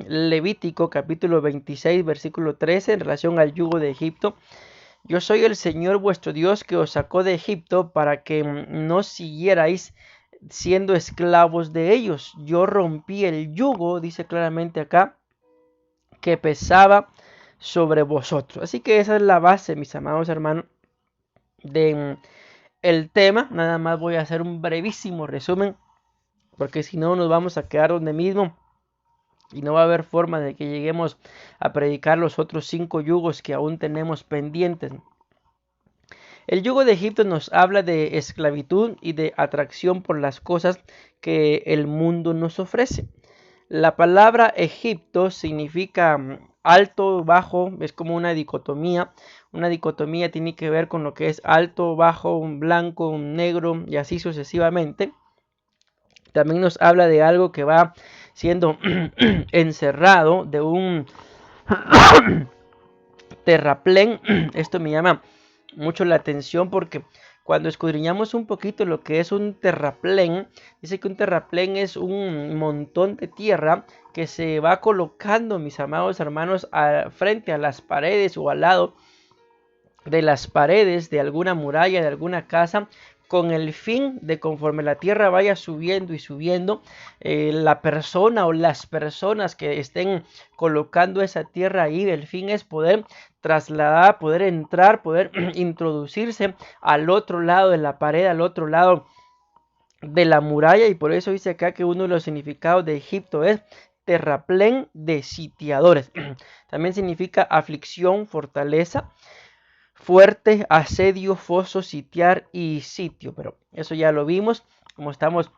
Levítico capítulo 26 versículo 13 en relación al yugo de Egipto. Yo soy el Señor vuestro Dios que os sacó de Egipto para que no siguierais siendo esclavos de ellos. Yo rompí el yugo, dice claramente acá, que pesaba sobre vosotros. Así que esa es la base, mis amados hermanos, de el tema. Nada más voy a hacer un brevísimo resumen, porque si no nos vamos a quedar donde mismo y no va a haber forma de que lleguemos a predicar los otros 5 yugos que aún tenemos pendientes. El yugo de Egipto nos habla de esclavitud y de atracción por las cosas que el mundo nos ofrece. La palabra Egipto significa alto, bajo, es como una dicotomía. Una dicotomía tiene que ver con lo que es alto, bajo, un blanco, un negro y así sucesivamente. También nos habla de algo que va siendo encerrado, de un terraplén. Esto me llama mucho la atención porque cuando escudriñamos un poquito lo que es un terraplén, dice que un terraplén es un montón de tierra que se va colocando, mis amados hermanos, frente a las paredes o al lado de las paredes de alguna muralla, de alguna casa, con el fin de, conforme la tierra vaya subiendo y subiendo, la persona o las personas que estén colocando esa tierra ahí, el fin es poder trasladar, poder entrar, poder introducirse al otro lado de la pared, al otro lado de la muralla. Y por eso dice acá que uno de los significados de Egipto es terraplén de sitiadores. También significa aflicción, fortaleza, fuerte, asedio, foso, sitiar y sitio. Pero eso ya lo vimos, como estamos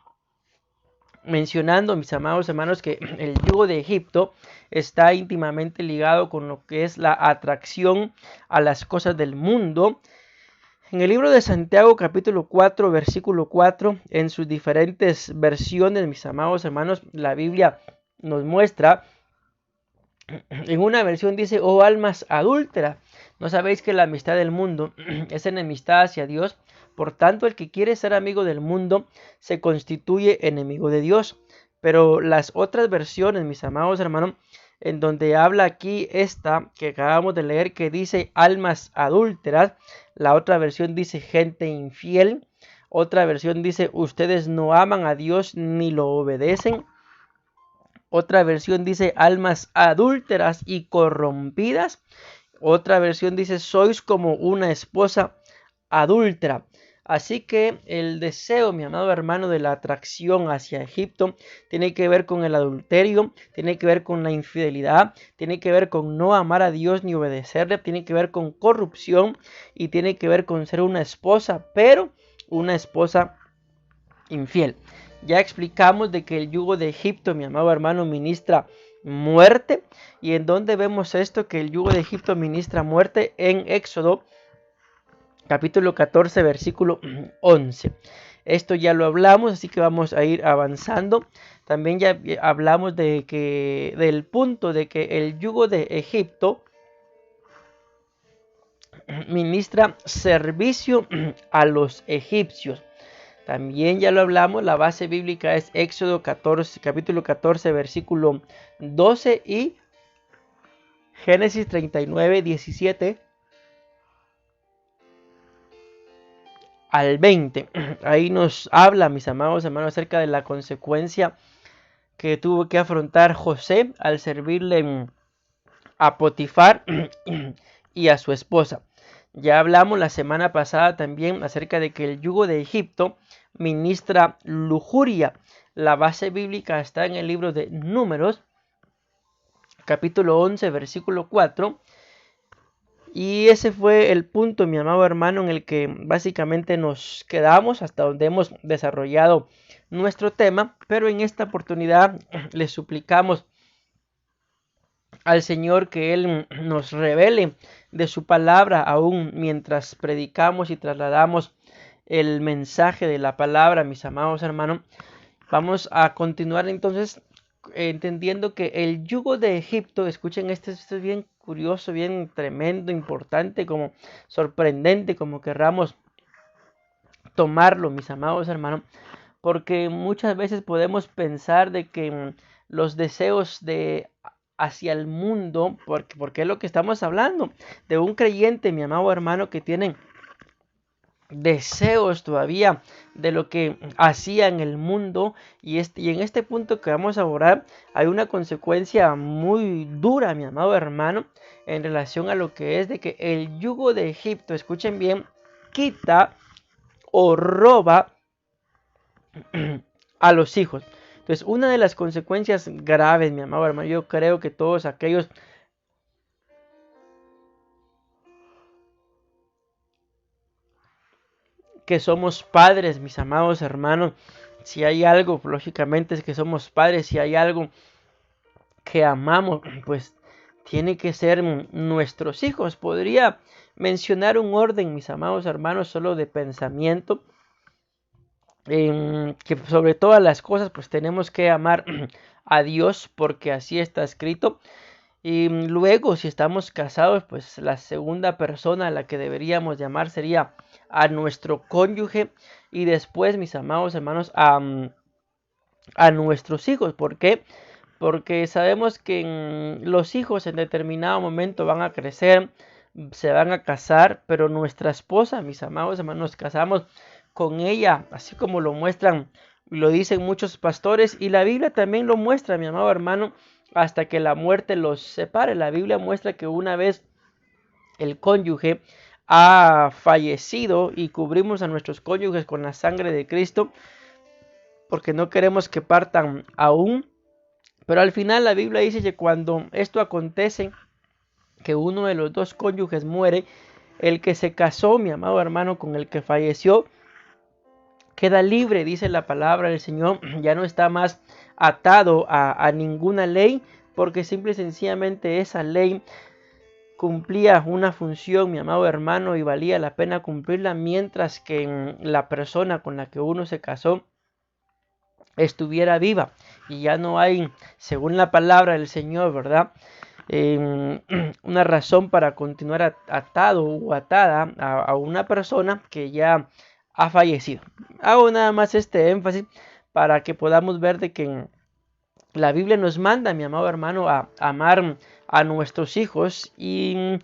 mencionando, mis amados hermanos, que el yugo de Egipto está íntimamente ligado con lo que es la atracción a las cosas del mundo. En el libro de Santiago capítulo 4 versículo 4, en sus diferentes versiones, mis amados hermanos, la Biblia nos muestra. En una versión dice: oh almas adúlteras, ¿no sabéis que la amistad del mundo es enemistad hacia Dios? Por tanto, el que quiere ser amigo del mundo se constituye enemigo de Dios. Pero las otras versiones, mis amados hermanos, en donde habla aquí esta que acabamos de leer, que dice almas adúlteras, la otra versión dice gente infiel, otra versión dice ustedes no aman a Dios ni lo obedecen. Otra versión dice almas adúlteras y corrompidas. Otra versión dice sois como una esposa adúltera. Así que el deseo, mi amado hermano, de la atracción hacia Egipto tiene que ver con el adulterio, tiene que ver con la infidelidad, tiene que ver con no amar a Dios ni obedecerle, tiene que ver con corrupción y tiene que ver con ser una esposa, pero una esposa infiel. Ya explicamos de que el yugo de Egipto, mi amado hermano, ministra muerte. ¿Y en dónde vemos esto? Que el yugo de Egipto ministra muerte en Éxodo capítulo 14 versículo 11. Esto ya lo hablamos, así que vamos a ir avanzando. También ya hablamos del punto de que el yugo de Egipto ministra servicio a los egipcios. También ya lo hablamos, la base bíblica es Éxodo 14, capítulo 14, versículo 12 y Génesis 39, 17 al 20. Ahí nos habla, mis amados hermanos, acerca de la consecuencia que tuvo que afrontar José al servirle a Potifar y a su esposa. Ya hablamos la semana pasada también acerca de que el yugo de Egipto ministra lujuria. La base bíblica está en el libro de Números, capítulo 11, versículo 4. Y ese fue el punto, mi amado hermano, en el que básicamente nos quedamos, hasta donde hemos desarrollado nuestro tema. Pero en esta oportunidad le suplicamos al Señor que Él nos revele de su palabra aún mientras predicamos y trasladamos el mensaje de la palabra, mis amados hermanos. Vamos a continuar entonces entendiendo que el yugo de Egipto, escuchen, esto es bien curioso, bien tremendo, importante, como sorprendente, como querramos tomarlo, mis amados hermanos, porque muchas veces podemos pensar de que los deseos de hacia el mundo, porque es lo que estamos hablando, de un creyente, mi amado hermano, que tiene deseos todavía de lo que hacía en el mundo, y en este punto que vamos a abordar hay una consecuencia muy dura, mi amado hermano, en relación a lo que es de que el yugo de Egipto, escuchen bien, quita o roba a los hijos. Entonces, una de las consecuencias graves, mi amado hermano, yo creo que todos aquellos que somos padres, mis amados hermanos, si hay algo, lógicamente es que somos padres, si hay algo que amamos, pues tiene que ser nuestros hijos. Podría mencionar un orden, mis amados hermanos, solo de pensamiento, que sobre todas las cosas, pues tenemos que amar a Dios, porque así está escrito. Y luego, si estamos casados, pues la segunda persona a la que deberíamos llamar sería a nuestro cónyuge, y después, mis amados hermanos, a nuestros hijos. ¿Por qué? Porque sabemos que los hijos en determinado momento van a crecer, se van a casar, pero nuestra esposa, mis amados hermanos, nos casamos con ella, así como lo muestran, lo dicen muchos pastores, y la Biblia también lo muestra, mi amado hermano, hasta que la muerte los separe. La Biblia muestra que una vez el cónyuge ha fallecido y cubrimos a nuestros cónyuges con la sangre de Cristo, porque no queremos que partan aún. Pero al final la Biblia dice que cuando esto acontece, que uno de los dos cónyuges muere, el que se casó, mi amado hermano, con el que falleció, queda libre, dice la palabra del Señor, ya no está más atado a ninguna ley, porque simple y sencillamente esa ley cumplía una función, mi amado hermano, y valía la pena cumplirla, mientras que la persona con la que uno se casó estuviera viva. Y ya no hay, según la palabra del Señor, ¿verdad?, una razón para continuar atado o atada a una persona que ya ha fallecido. Hago nada más este énfasis para que podamos ver de que la Biblia nos manda, mi amado hermano, a amar a nuestros hijos. Y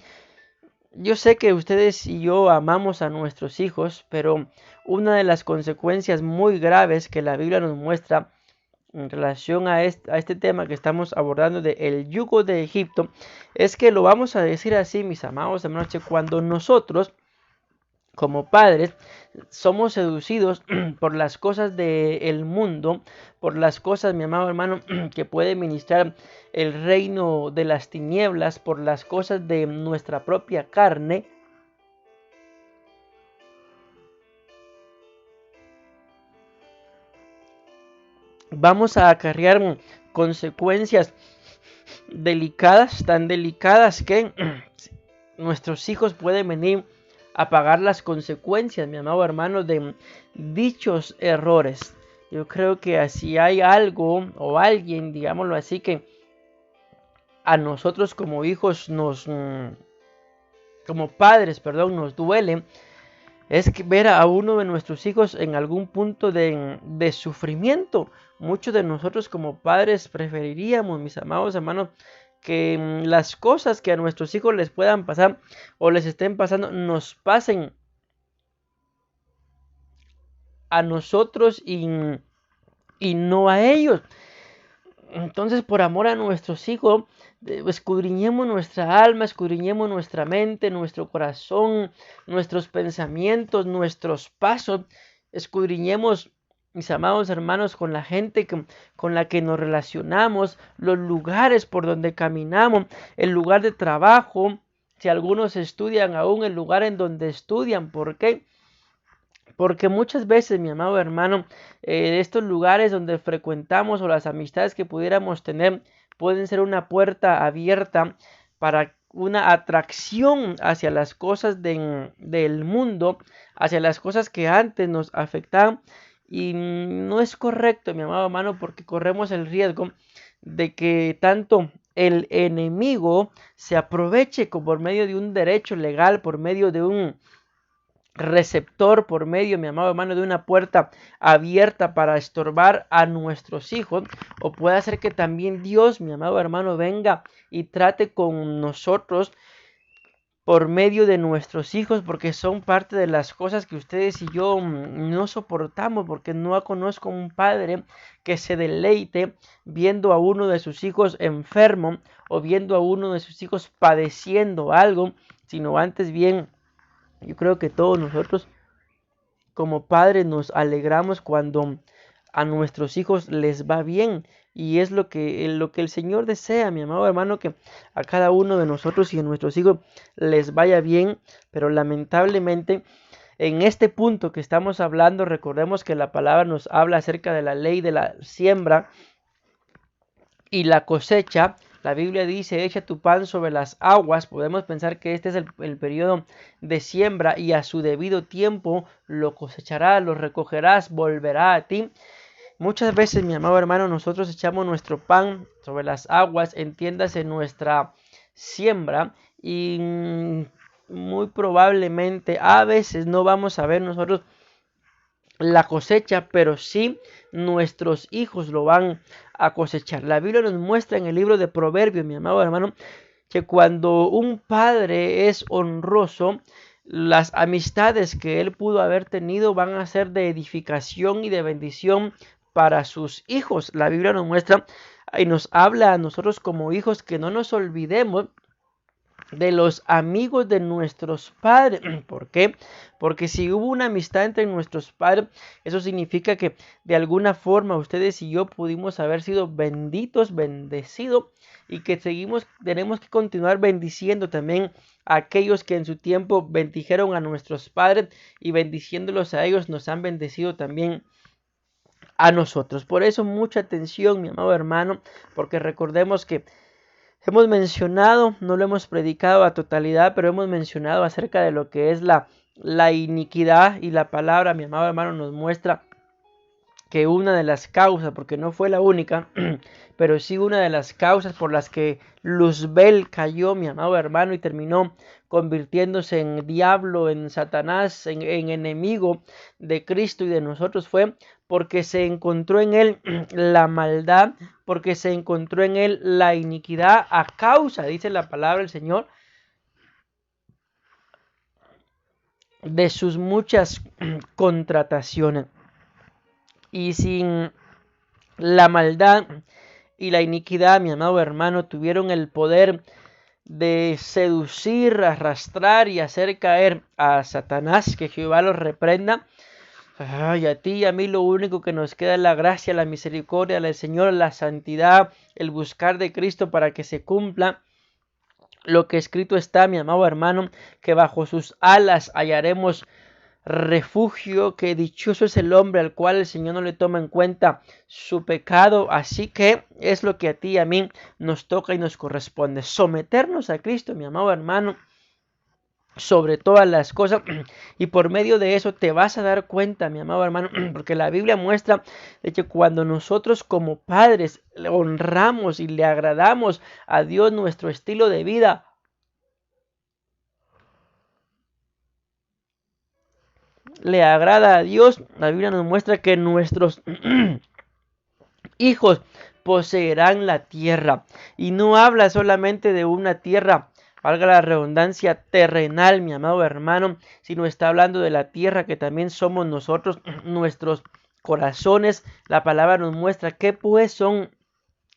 yo sé que ustedes y yo amamos a nuestros hijos, pero una de las consecuencias muy graves que la Biblia nos muestra en relación a este tema que estamos abordando de el yugo de Egipto, es que lo vamos a decir así, mis amados hermanos, que cuando nosotros como padres somos seducidos por las cosas del mundo, por las cosas, mi amado hermano, que puede ministrar el reino de las tinieblas, por las cosas de nuestra propia carne, vamos a acarrear consecuencias delicadas, tan delicadas que nuestros hijos pueden venir a pagar las consecuencias, mi amado hermano, de dichos errores. Yo creo que si hay algo o alguien, digámoslo así, que a nosotros como hijos como padres, perdón, nos duele, es que ver a uno de nuestros hijos en algún punto de sufrimiento. Muchos de nosotros como padres preferiríamos, mis amados hermanos, que las cosas que a nuestros hijos les puedan pasar o les estén pasando, nos pasen a nosotros y no a ellos. Entonces, por amor a nuestros hijos, escudriñemos nuestra alma, escudriñemos nuestra mente, nuestro corazón, nuestros pensamientos, nuestros pasos, escudriñemos, mis amados hermanos, con la gente con la que nos relacionamos, los lugares por donde caminamos, el lugar de trabajo, si algunos estudian aún, el lugar en donde estudian. ¿Por qué? Porque muchas veces, mi amado hermano, estos lugares donde frecuentamos o las amistades que pudiéramos tener pueden ser una puerta abierta para una atracción hacia las cosas del mundo, hacia las cosas que antes nos afectaban. Y no es correcto, mi amado hermano, porque corremos el riesgo de que tanto el enemigo se aproveche por medio de un derecho legal, por medio de un receptor por medio, mi amado hermano, de una puerta abierta para estorbar a nuestros hijos, o puede ser que también Dios, mi amado hermano, venga y trate con nosotros por medio de nuestros hijos, porque son parte de las cosas que ustedes y yo no soportamos, porque no conozco un padre que se deleite viendo a uno de sus hijos enfermo o viendo a uno de sus hijos padeciendo algo, sino antes bien, yo creo que todos nosotros como padres nos alegramos cuando a nuestros hijos les va bien, y es lo que el Señor desea, mi amado hermano, que a cada uno de nosotros y a nuestros hijos les vaya bien. Pero lamentablemente en este punto que estamos hablando, recordemos que la palabra nos habla acerca de la ley de la siembra y la cosecha. La Biblia dice: echa tu pan sobre las aguas. Podemos pensar que este es el periodo de siembra, y a su debido tiempo lo cosecharás, lo recogerás, volverá a ti. Muchas veces, mi amado hermano, nosotros echamos nuestro pan sobre las aguas, entiéndase nuestra siembra, y muy probablemente a veces no vamos a ver nosotros la cosecha, pero sí nuestros hijos lo van a cosechar. La Biblia nos muestra en el libro de Proverbios, mi amado hermano, que cuando un padre es honroso, las amistades que él pudo haber tenido van a ser de edificación y de bendición para sus hijos. La Biblia nos muestra y nos habla a nosotros como hijos que no nos olvidemos de los amigos de nuestros padres. ¿Por qué? Porque si hubo una amistad entre nuestros padres, eso significa que de alguna forma ustedes y yo pudimos haber sido benditos, bendecidos, y que tenemos que continuar bendiciendo también a aquellos que en su tiempo bendijeron a nuestros padres, y bendiciéndolos a ellos nos han bendecido también a nosotros. Por eso mucha atención, mi amado hermano, porque recordemos que hemos mencionado, no lo hemos predicado a totalidad, pero hemos mencionado acerca de lo que es la iniquidad, y la palabra, mi amado hermano, nos muestra que una de las causas, porque no fue la única, pero sí una de las causas por las que Luzbel cayó, mi amado hermano, y terminó convirtiéndose en diablo, en Satanás, en enemigo de Cristo y de nosotros, fue porque se encontró en él la maldad, porque se encontró en él la iniquidad, a causa, dice la palabra del Señor, de sus muchas contrataciones. Y sin la maldad y la iniquidad, mi amado hermano, tuvieron el poder de seducir, arrastrar y hacer caer a Satanás. Que Jehová los reprenda. Ay, a ti y a mí lo único que nos queda es la gracia, la misericordia del Señor, la santidad, el buscar de Cristo para que se cumpla lo que escrito está, mi amado hermano, que bajo sus alas hallaremos refugio, que dichoso es el hombre al cual el Señor no le toma en cuenta su pecado. Así que es lo que a ti y a mí nos toca y nos corresponde: someternos a Cristo, mi amado hermano, sobre todas las cosas, y por medio de eso te vas a dar cuenta, mi amado hermano, porque la Biblia muestra de que cuando nosotros como padres le honramos y le agradamos a Dios, nuestro estilo de vida le agrada a Dios, la Biblia nos muestra que nuestros hijos poseerán la tierra. Y no habla solamente de una tierra, valga la redundancia, terrenal, mi amado hermano, sino está hablando de la tierra que también somos nosotros, nuestros corazones. La palabra nos muestra que pues son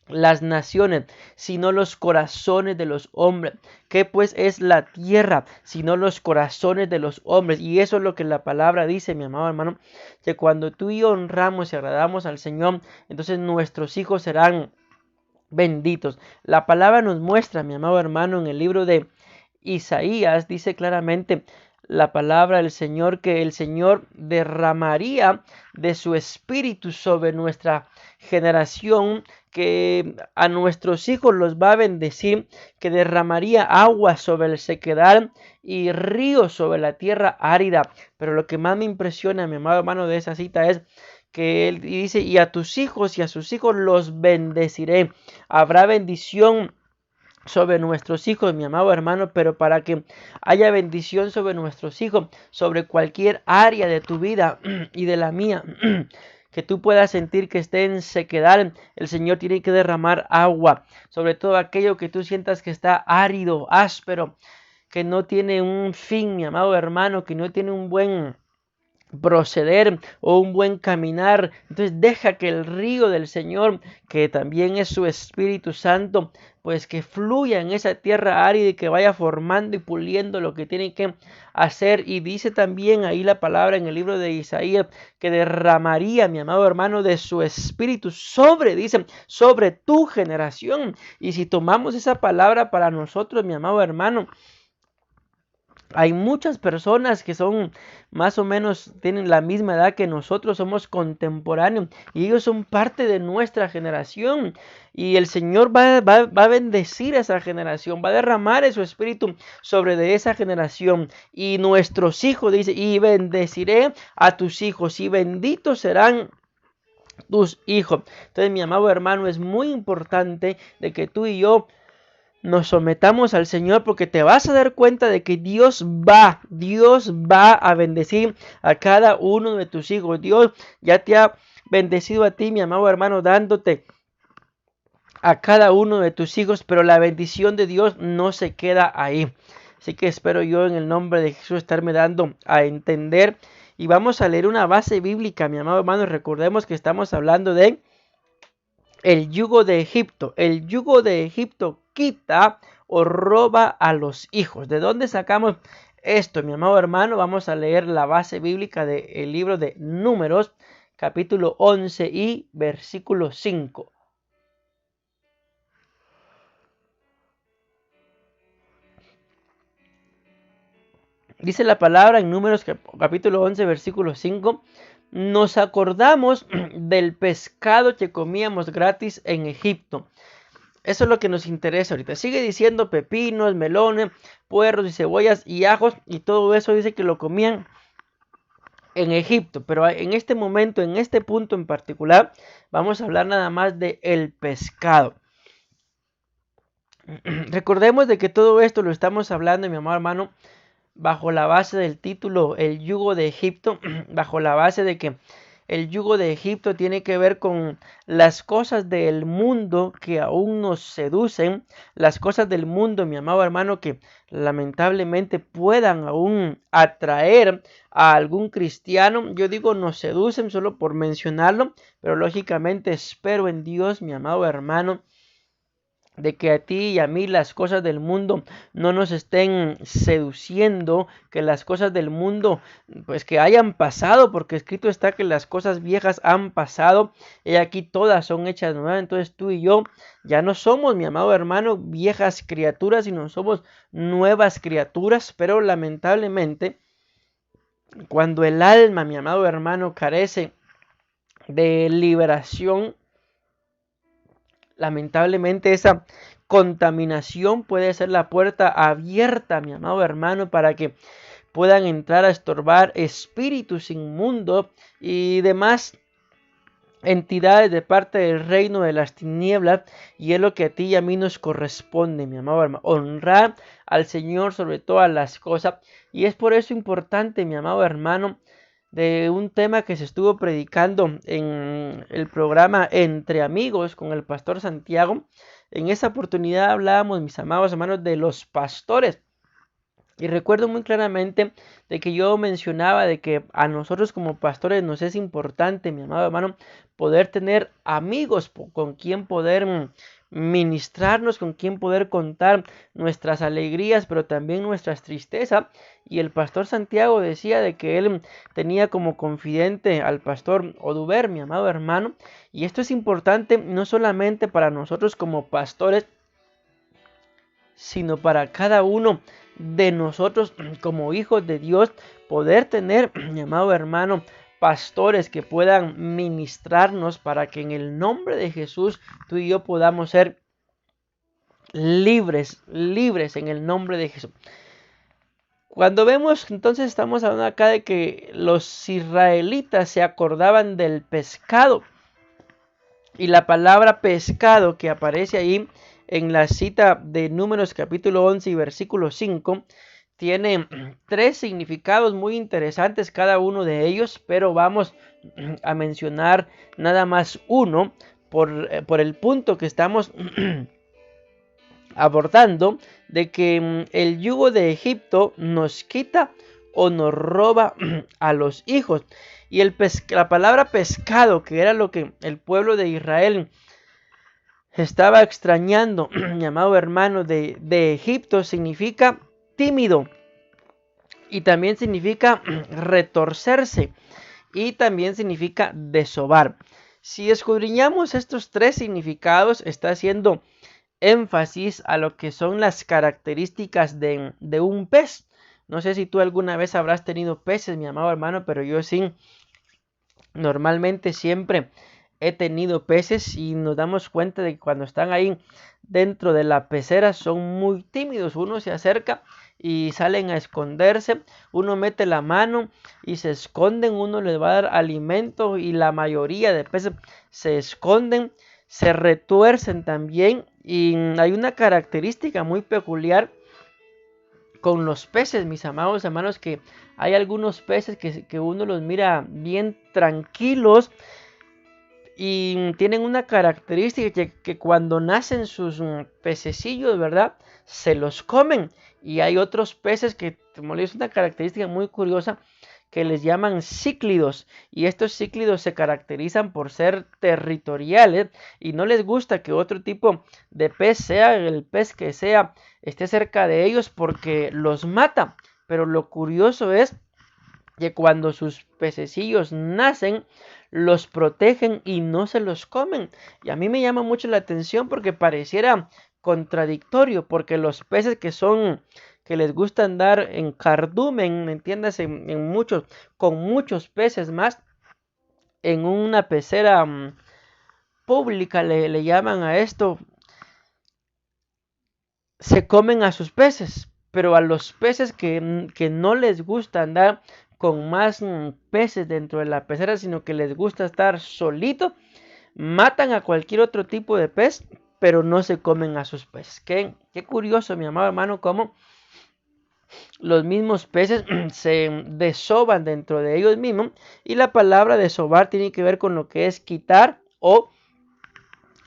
las naciones, sino los corazones de los hombres. ¿Qué pues es la tierra, sino los corazones de los hombres? Y eso es lo que la palabra dice, mi amado hermano, que cuando tú y yo honramos y agradamos al Señor, entonces nuestros hijos serán benditos. La palabra nos muestra, mi amado hermano, en el libro de Isaías, dice claramente la palabra del Señor, que el Señor derramaría de su espíritu sobre nuestra generación, que a nuestros hijos los va a bendecir, que derramaría agua sobre el sequedal y ríos sobre la tierra árida. Pero lo que más me impresiona, mi amado hermano, de esa cita es que él dice: y a tus hijos y a sus hijos los bendeciré. Habrá bendición sobre nuestros hijos, mi amado hermano, pero para que haya bendición sobre nuestros hijos, sobre cualquier área de tu vida y de la mía, que tú puedas sentir que esté en sequedad, el Señor tiene que derramar agua, sobre todo aquello que tú sientas que está árido, áspero, que no tiene un fin, mi amado hermano, que no tiene un buen proceder o un buen caminar. Entonces deja que el río del Señor, que también es su Espíritu Santo, pues que fluya en esa tierra árida y que vaya formando y puliendo lo que tiene que hacer. Y dice también ahí la palabra en el libro de Isaías que derramaría, mi amado hermano, de su Espíritu dice, sobre tu generación. Y si tomamos esa palabra para nosotros, mi amado hermano, hay muchas personas que son más o menos, tienen la misma edad que nosotros, somos contemporáneos y ellos son parte de nuestra generación. Y el Señor va a bendecir a esa generación, va a derramar su espíritu sobre de esa generación. Y nuestros hijos, dice, y bendeciré a tus hijos y benditos serán tus hijos. Entonces, mi amado hermano, es muy importante de que tú y yo nos sometamos al Señor, porque te vas a dar cuenta de que Dios va a bendecir a cada uno de tus hijos. Dios ya te ha bendecido a ti, mi amado hermano, dándote a cada uno de tus hijos, pero la bendición de Dios no se queda ahí. Así que espero yo en el nombre de Jesús estarme dando a entender. Y vamos a leer una base bíblica, mi amado hermano. Recordemos que estamos hablando de el yugo de Egipto. El yugo de Egipto quita o roba a los hijos. ¿De dónde sacamos esto, mi amado hermano? Vamos a leer la base bíblica del libro de Números, capítulo 11 y versículo 5. Dice la palabra en Números capítulo 11, versículo 5. Nos acordamos del pescado que comíamos gratis en Egipto. Eso es lo que nos interesa ahorita. Sigue diciendo pepinos, melones, puerros y cebollas y ajos. Y todo eso dice que lo comían en Egipto. Pero en este momento, en este punto en particular, vamos a hablar nada más de el pescado. Recordemos de que todo esto lo estamos hablando, mi amado hermano, bajo la base del título El yugo de Egipto, bajo la base de que el yugo de Egipto tiene que ver con las cosas del mundo que aún nos seducen, las cosas del mundo, mi amado hermano, que lamentablemente puedan aún atraer a algún cristiano. Yo digo nos seducen solo por mencionarlo, pero lógicamente espero en Dios, mi amado hermano, de que a ti y a mí las cosas del mundo no nos estén seduciendo, que las cosas del mundo pues que hayan pasado, porque escrito está que las cosas viejas han pasado y aquí todas son hechas nuevas. Entonces tú y yo ya no somos, mi amado hermano, viejas criaturas, sino somos nuevas criaturas. Pero lamentablemente cuando el alma, mi amado hermano, carece de liberación, lamentablemente esa contaminación puede ser la puerta abierta, mi amado hermano, para que puedan entrar a estorbar espíritus inmundos y demás entidades de parte del reino de las tinieblas. Y es lo que a ti y a mí nos corresponde, mi amado hermano, honrar al Señor sobre todas las cosas. Y es por eso importante, mi amado hermano, de un tema que se estuvo predicando en el programa Entre Amigos con el pastor Santiago. En esa oportunidad hablábamos, mis amados hermanos, de los pastores. Y recuerdo muy claramente de que yo mencionaba de que a nosotros como pastores nos es importante, mi amado hermano, poder tener amigos con quien poder ministrarnos, con quien poder contar nuestras alegrías, pero también nuestras tristezas. Y el pastor Santiago decía de que él tenía como confidente al pastor Oduber, mi amado hermano. Y esto es importante no solamente para nosotros como pastores, sino para cada uno de nosotros como hijos de Dios, poder tener, mi amado hermano, pastores que puedan ministrarnos para que en el nombre de Jesús tú y yo podamos ser libres en el nombre de Jesús. Cuando vemos, entonces estamos hablando acá de que los israelitas se acordaban del pescado. Y la palabra pescado que aparece ahí en la cita de Números capítulo 11 y versículo 5, tiene tres significados muy interesantes cada uno de ellos, pero vamos a mencionar nada más uno por el punto que estamos abordando, de que el yugo de Egipto nos quita o nos roba a los hijos. Y la palabra pescado, que era lo que el pueblo de Israel estaba extrañando, mi amado hermano, de Egipto, significa tímido. Y también significa retorcerse. Y también significa desovar. Si escudriñamos estos tres significados, está haciendo énfasis a lo que son las características de un pez. No sé si tú alguna vez habrás tenido peces, mi amado hermano, pero yo sí, normalmente siempre he tenido peces y nos damos cuenta de que cuando están ahí dentro de la pecera son muy tímidos. Uno se acerca y salen a esconderse, uno mete la mano y se esconden, uno les va a dar alimento y la mayoría de peces se esconden, se retuercen también. Y hay una característica muy peculiar con los peces, mis amados hermanos, que hay algunos peces que uno los mira bien tranquilos y tienen una característica que cuando nacen sus pececillos, ¿verdad? Se los comen. Y hay otros peces que, es una característica muy curiosa, que les llaman cíclidos, y estos cíclidos se caracterizan por ser territoriales y no les gusta que otro tipo de pez, sea el pez que sea, esté cerca de ellos porque los mata. Pero lo curioso es que cuando sus pececillos nacen, los protegen y no se los comen. Y a mí me llama mucho la atención porque pareciera contradictorio, porque los peces que les gusta andar en cardumen, ¿me entiendes? Con muchos peces más, en una pecera pública le llaman a esto, se comen a sus peces, pero a los peces que no les gusta andar con más peces dentro de la pecera, sino que les gusta estar solito, matan a cualquier otro tipo de pez, pero no se comen a sus peces. Qué curioso, mi amado hermano, cómo los mismos peces se desoban dentro de ellos mismos. Y la palabra desovar tiene que ver con lo que es quitar o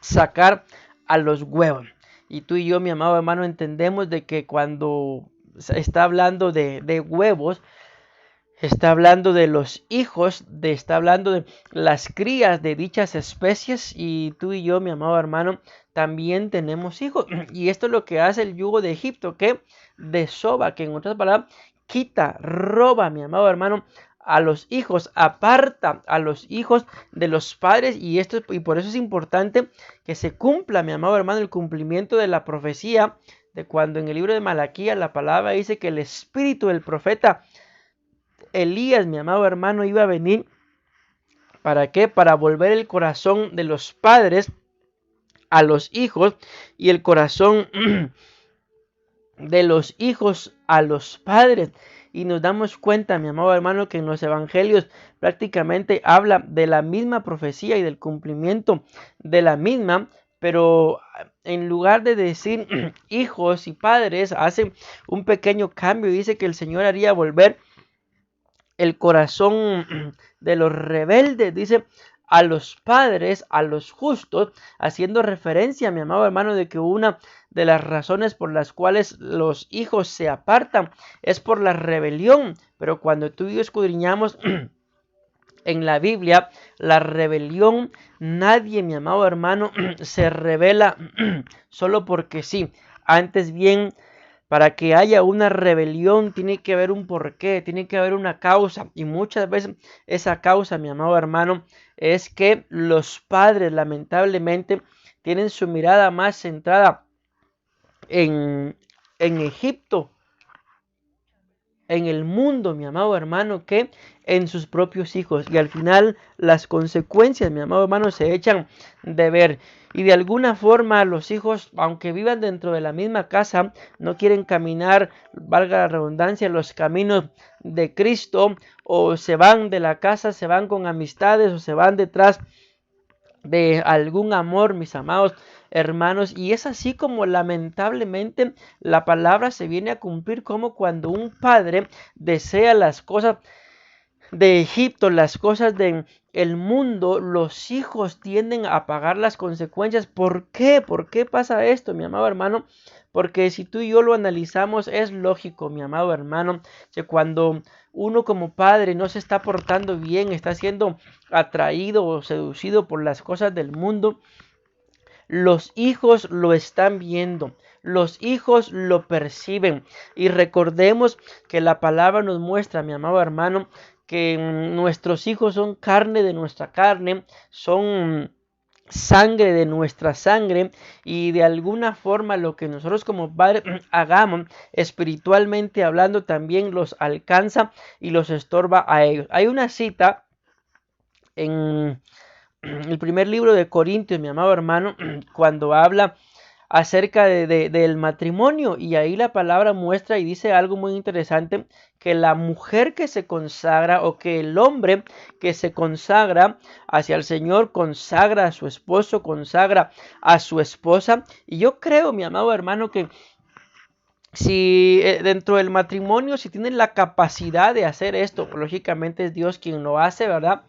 sacar a los huevos. Y tú y yo, mi amado hermano, entendemos de que cuando está hablando de huevos, está hablando de los hijos, está hablando de las crías de dichas especies. Y tú y yo, mi amado hermano, también tenemos hijos. Y esto es lo que hace el yugo de Egipto, que desoba, que en otras palabras, quita, roba, mi amado hermano, a los hijos, aparta a los hijos de los padres. Y por eso es importante que se cumpla, mi amado hermano, el cumplimiento de la profecía de cuando en el libro de Malaquías la palabra dice que el espíritu del profeta Elías, mi amado hermano, iba a venir. ¿Para qué? Para volver el corazón de los padres a los hijos y el corazón de los hijos a los padres. Y nos damos cuenta, mi amado hermano, que en los evangelios prácticamente habla de la misma profecía y del cumplimiento de la misma, pero en lugar de decir hijos y padres, hace un pequeño cambio y dice que el Señor haría volver el corazón de los rebeldes, dice, a los padres, a los justos, haciendo referencia, mi amado hermano, de que una de las razones por las cuales los hijos se apartan es por la rebelión. Pero cuando tú y yo escudriñamos en la Biblia, la rebelión, nadie, mi amado hermano, se rebela solo porque sí. Antes bien, para que haya una rebelión tiene que haber un porqué, tiene que haber una causa. Y muchas veces esa causa, mi amado hermano, es que los padres lamentablemente tienen su mirada más centrada en Egipto, en el mundo, mi amado hermano, que en sus propios hijos. Y al final las consecuencias, mi amado hermano, se echan de ver. Y de alguna forma los hijos, aunque vivan dentro de la misma casa, no quieren caminar, valga la redundancia, los caminos de Cristo, o se van de la casa, se van con amistades, o se van detrás de algún amor, mis amados hermanos, y es así como lamentablemente la palabra se viene a cumplir, como cuando un padre desea las cosas de Egipto, las cosas de el mundo, los hijos tienden a pagar las consecuencias. ¿Por qué? ¿Por qué pasa esto, mi amado hermano? Porque si tú y yo lo analizamos, es lógico, mi amado hermano, que cuando uno como padre no se está portando bien, está siendo atraído o seducido por las cosas del mundo, los hijos lo están viendo. Los hijos lo perciben. Y recordemos que la palabra nos muestra, mi amado hermano, que nuestros hijos son carne de nuestra carne, son sangre de nuestra sangre, y de alguna forma lo que nosotros como padres hagamos espiritualmente hablando también los alcanza y los estorba a ellos. Hay una cita en el primer libro de Corintios, mi amado hermano, cuando habla acerca del matrimonio, y ahí la palabra muestra y dice algo muy interesante, que la mujer que se consagra, o que el hombre que se consagra hacia el Señor, consagra a su esposo, consagra a su esposa. Y yo creo, mi amado hermano, que si dentro del matrimonio, si tienen la capacidad de hacer esto, lógicamente es Dios quien lo hace, ¿verdad?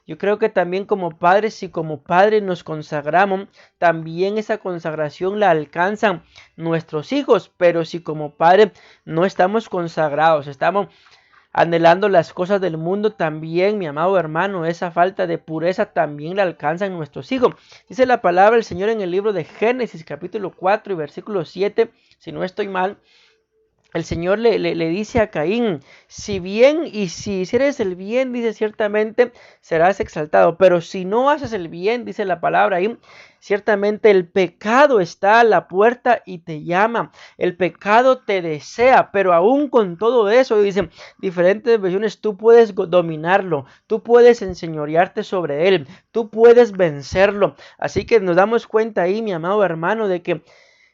Yo creo que también como padres, si como padres nos consagramos, también esa consagración la alcanzan nuestros hijos. Pero si como padres no estamos consagrados, estamos anhelando las cosas del mundo, también, mi amado hermano, esa falta de pureza también la alcanzan nuestros hijos. Dice la palabra del Señor en el libro de Génesis, capítulo 4 y versículo 7, si no estoy mal. El Señor le dice a Caín, si bien y si hicieres el bien, dice, ciertamente serás exaltado, pero si no haces el bien, dice la palabra ahí, ciertamente el pecado está a la puerta y te llama, el pecado te desea, pero aún con todo eso, dicen diferentes versiones, tú puedes dominarlo, tú puedes enseñorearte sobre él, tú puedes vencerlo. Así que nos damos cuenta ahí, mi amado hermano, de que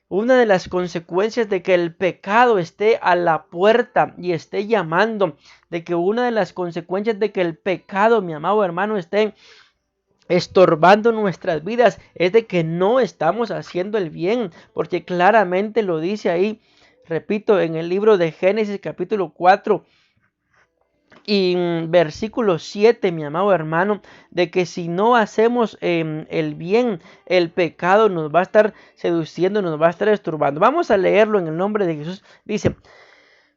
una de las consecuencias de que el pecado esté a la puerta y esté llamando, de que una de las consecuencias de que el pecado, mi amado hermano, esté estorbando nuestras vidas, es de que no estamos haciendo el bien, porque claramente lo dice ahí, repito, en el libro de Génesis capítulo 4 y versículo 7, mi amado hermano, de que si no hacemos el bien, el pecado nos va a estar seduciendo, nos va a estar estorbando. Vamos a leerlo en el nombre de Jesús. Dice,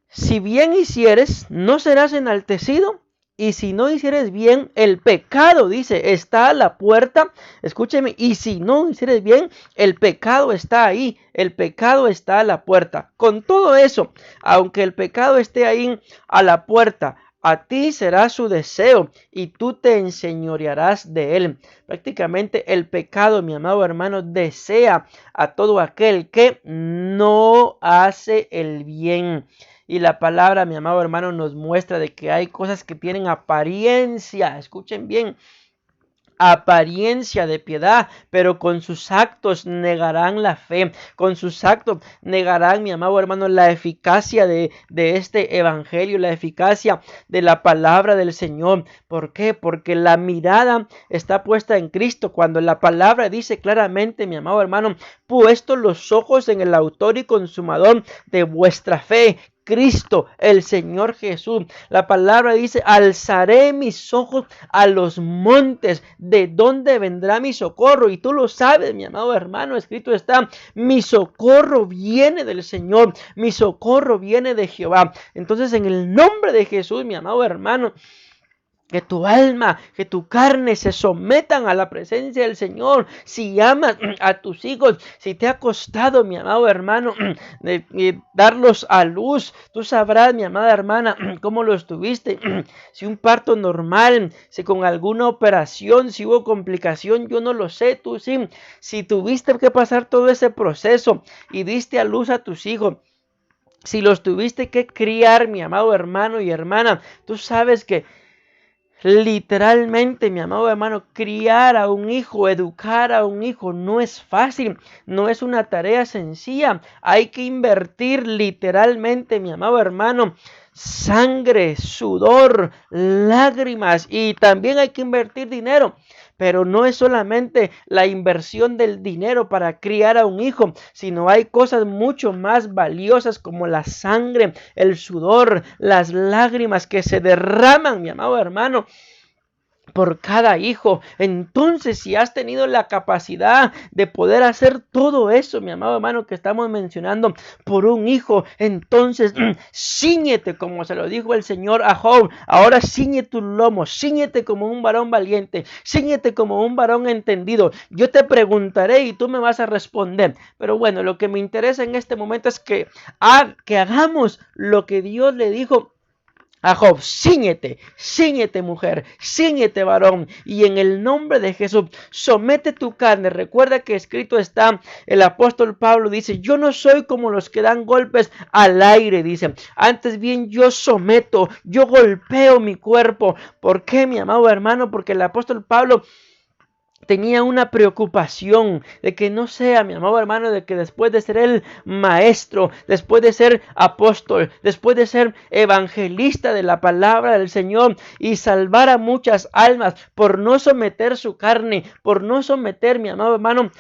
si bien hicieres, no serás enaltecido, y si no hicieres bien, el pecado, dice, está a la puerta. Escúcheme, y si no hicieres bien, el pecado está ahí, el pecado está a la puerta. Con todo eso, aunque el pecado esté ahí a la puerta, a ti será su deseo y tú te enseñorearás de él. Prácticamente el pecado, mi amado hermano, desea a todo aquel que no hace el bien. Y la palabra, mi amado hermano, nos muestra de que hay cosas que tienen apariencia, escuchen bien, apariencia de piedad, pero con sus actos negarán la fe, con sus actos negarán, mi amado hermano, la eficacia de este evangelio, la eficacia de la palabra del Señor. ¿Por qué? Porque la mirada está puesta en Cristo. Cuando la palabra dice claramente, mi amado hermano, puesto los ojos en el autor y consumador de vuestra fe, Cristo, el Señor Jesús. La palabra dice, alzaré mis ojos a los montes, ¿de dónde vendrá mi socorro? Y tú lo sabes, mi amado hermano, escrito está, mi socorro viene del Señor, mi socorro viene de Jehová. Entonces, en el nombre de Jesús, mi amado hermano, que tu alma, que tu carne se sometan a la presencia del Señor. Si amas a tus hijos, si te ha costado, mi amado hermano, darlos a luz, tú sabrás, mi amada hermana, cómo los tuviste. Si un parto normal, si con alguna operación, si hubo complicación, yo no lo sé, tú sí. Si tuviste que pasar todo ese proceso y diste a luz a tus hijos, si los tuviste que criar, mi amado hermano y hermana, tú sabes que literalmente, mi amado hermano, criar a un hijo, educar a un hijo no es fácil, no es una tarea sencilla. Hay que invertir literalmente, mi amado hermano, sangre, sudor, lágrimas, y también hay que invertir dinero. Pero no es solamente la inversión del dinero para criar a un hijo, sino hay cosas mucho más valiosas como la sangre, el sudor, las lágrimas que se derraman, mi amado hermano, por cada hijo. Entonces, si has tenido la capacidad de poder hacer todo eso, mi amado hermano, que estamos mencionando por un hijo, entonces cíñete, como se lo dijo el Señor a Job. Ahora ciñe tus lomos, cíñete como un varón valiente, cíñete como un varón entendido. Yo te preguntaré y tú me vas a responder. Pero bueno, lo que me interesa en este momento es que hagamos lo que Dios le dijo a Job: cíñete, cíñete mujer, cíñete varón, y en el nombre de Jesús somete tu carne. Recuerda que escrito está, el apóstol Pablo dice: yo no soy como los que dan golpes al aire, dice, antes bien yo someto, yo golpeo mi cuerpo. ¿Por qué, mi amado hermano? Porque el apóstol Pablo tenía una preocupación de que no sea, mi amado hermano, de que después de ser el maestro, después de ser apóstol, después de ser evangelista de la palabra del Señor y salvar a muchas almas, por no someter su carne, por no someter, mi amado hermano,